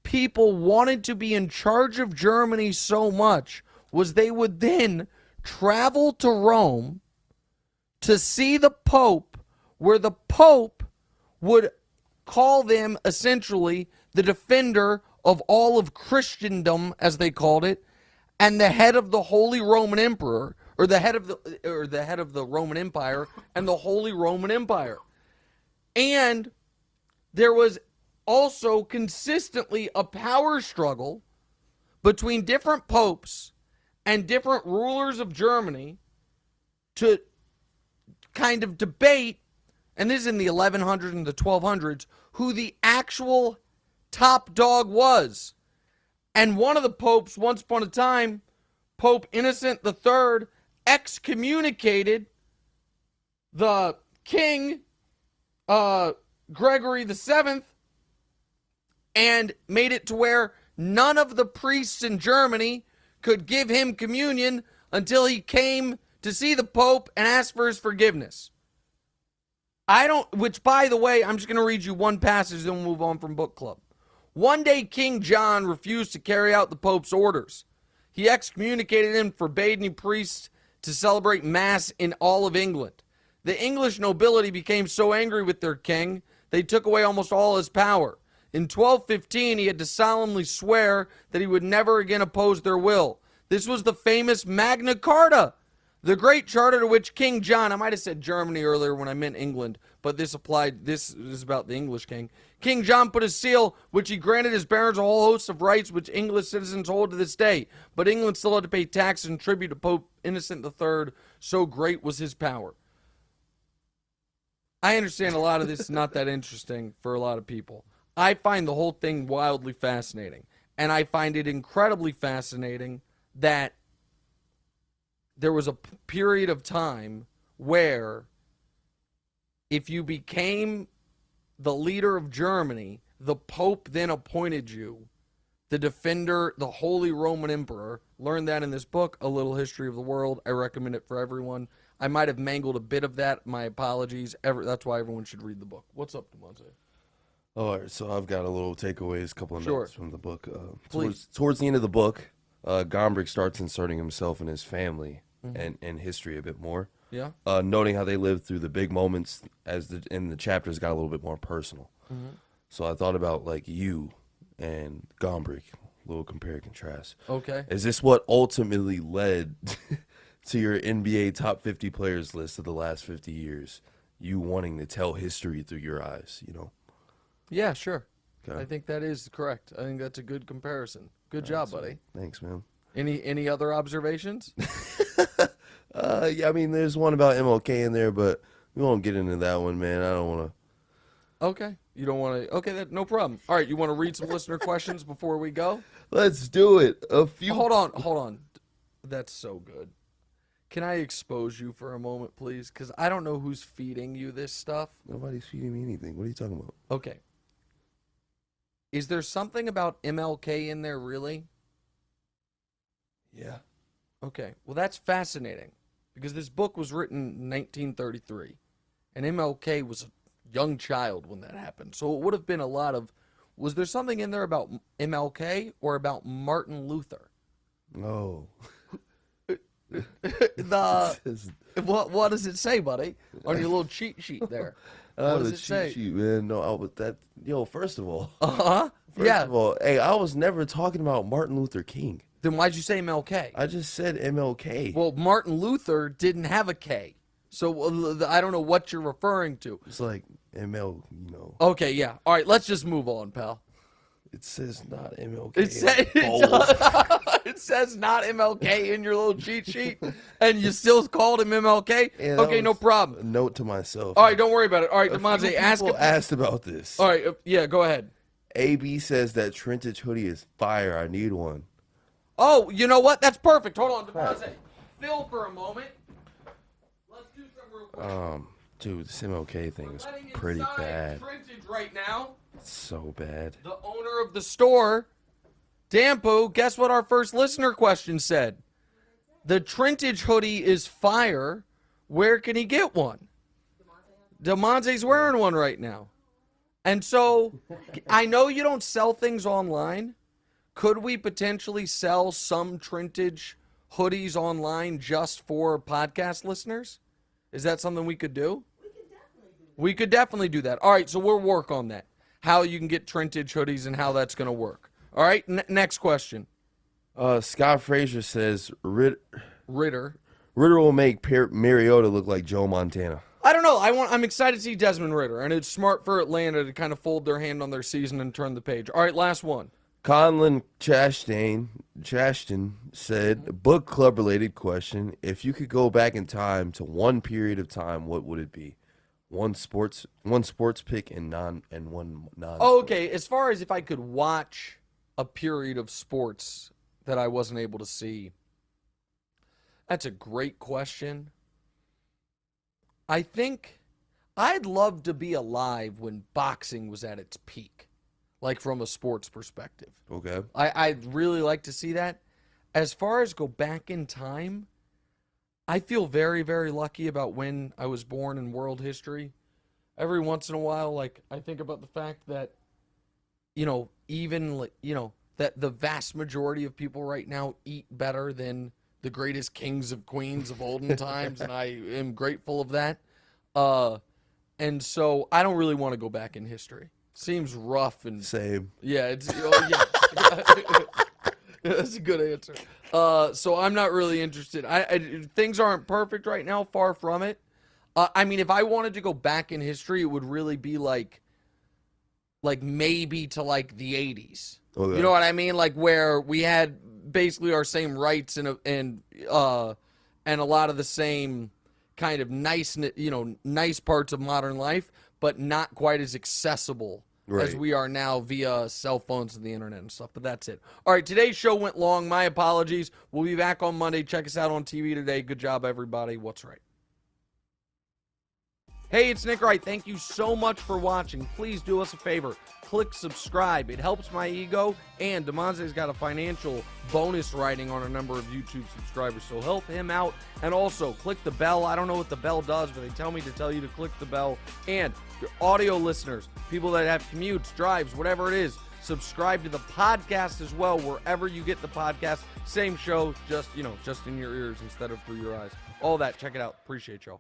people wanted to be in charge of Germany so much was they would then travel to Rome to see the Pope, where the Pope would call them essentially the defender of all of Christendom, as they called it, and the head of the Holy Roman Emperor, or the head of the Roman Empire, and the Holy Roman Empire. And there was also consistently a power struggle between different popes and different rulers of Germany to kind of debate, and this is in the 1100s and the 1200s, who the actual top dog was. And one of the popes, once upon a time, Pope Innocent III excommunicated the king, Gregory VII, and made it to where none of the priests in Germany could give him communion until he came to see the Pope and ask for his forgiveness. Which, by the way, I'm just going to read you one passage, then we'll move on from book club. One day, King John refused to carry out the Pope's orders. He excommunicated him and forbade any priests to celebrate Mass in all of England. The English nobility became so angry with their king, they took away almost all his power. In 1215, he had to solemnly swear that he would never again oppose their will. This was the famous Magna Carta, the great charter to which King John, I might have said Germany earlier when I meant England, but this is about the English king. King John put his seal, which he granted his barons a whole host of rights which English citizens hold to this day. But England still had to pay taxes and tribute to Pope Innocent III, so great was his power. I understand a lot of this is not that interesting for a lot of people. I find the whole thing wildly fascinating. And I find it incredibly fascinating that there was a period of time where if you became the leader of Germany, the Pope then appointed you the defender, the Holy Roman Emperor. Learn that in this book, A Little History of the World. I recommend it for everyone. I might have mangled a bit of that. My apologies. That's why everyone should read the book. What's up, Demonte? All right, so I've got a little takeaways, a couple of Sure. notes from the book. Please. Towards the end of the book, Gombrich starts inserting himself and his family and history a bit more. Yeah. Noting how they lived through the big moments as the chapters got a little bit more personal. So I thought about like you and Gombrich, a little compare and contrast. Okay. Is this what ultimately led to your NBA top 50 players list of the last 50 years? You wanting to tell history through your eyes, you know? Yeah, sure. Okay. I think that is correct. I think that's a good comparison. Good job, buddy. Thanks, man. Any other observations? Yeah, I mean, there's one about MLK in there, but we won't get into that one, man. I don't want to. Okay. You don't want to. Okay, no problem. All right, you want to read some listener questions before we go? Let's do it. Hold on. That's so good. Can I expose you for a moment, please? Because I don't know who's feeding you this stuff. Nobody's feeding me anything. What are you talking about? Okay. Is there something about MLK in there, really? Yeah. Okay. Well, that's fascinating because this book was written in 1933, and MLK was a young child when that happened. So it would have been a lot of. Was there something in there about MLK or about Martin Luther? Oh. What does it say, buddy? On your little cheat sheet there. What does it say? Sheet, man. No, first of all. Yeah. First of all, hey, I was never talking about Martin Luther King. Then why'd you say MLK? I just said MLK. Well, Martin Luther didn't have a K. So I don't know what you're referring to. It's like ML, you know. Okay, yeah. All right, let's just move on, pal. It says not MLK. It says not MLK in your little cheat sheet, and you still called him MLK? Yeah, okay, no problem. A note to myself. All right, don't worry about it. All right, A Demonte, few ask people asked about this. All right, yeah, go ahead. AB says that Trentage hoodie is fire. I need one. Oh, you know what? That's perfect. Hold on, Demonte. Phil for a moment. Let's do some real quick. Dude, this MLK thing is pretty bad. Trentage right now. It's so bad. The owner of the store, Dampu, guess what our first listener question said? The Trentage hoodie is fire. Where can he get one? DeMonte's wearing one right now. And so, I know you don't sell things online. Could we potentially sell some Trentage hoodies online just for podcast listeners? Is that something we could do? We could definitely do that. All right, so we'll work on that. How you can get Trentage hoodies and how that's going to work. All right, next question. Scott Frazier says Ritter will make Mariota look like Joe Montana. I don't know. I'm excited to see Desmond Ritter, and it's smart for Atlanta to kind of fold their hand on their season and turn the page. All right, last one. Colin Chastain said, book club related question. If you could go back in time to one period of time, what would it be? One sports pick and one non. Oh, okay. As far as if I could watch a period of sports that I wasn't able to see, That's a great question. I think I'd love to be alive when boxing was at its peak, like from a sports perspective. Okay. I'd really like to see that. As far as go back in time, I feel very, very lucky about when I was born in world history. Every once in a while, like, I think about the fact that, even, like, that the vast majority of people right now eat better than the greatest kings of queens of olden times, and I am grateful of that. And so I don't really want to go back in history. Seems rough and Same. yeah, it's yeah. That's a good answer. So I'm not really interested. Things aren't perfect right now, far from it. I mean, if I wanted to go back in history, it would really be like maybe to like the 80s. Okay. You know what I mean? Like where we had basically our same rights and a lot of the same kind of nice parts of modern life, but not quite as accessible as we are now via cell phones and the internet and stuff. But that's it. All right, today's show went long. My apologies. We'll be back on Monday. Check us out on TV today. Good job, everybody. What's right? Hey, it's Nick Wright. Thank you so much for watching. Please do us a favor. Click subscribe. It helps my ego, and DeMonte's got a financial bonus writing on a number of YouTube subscribers, so help him out. And also, click the bell. I don't know what the bell does, but they tell me to tell you to click the bell. And your audio listeners, people that have commutes, drives, whatever it is, subscribe to the podcast as well, wherever you get the podcast. Same show, just in your ears instead of through your eyes. All that, check it out. Appreciate y'all.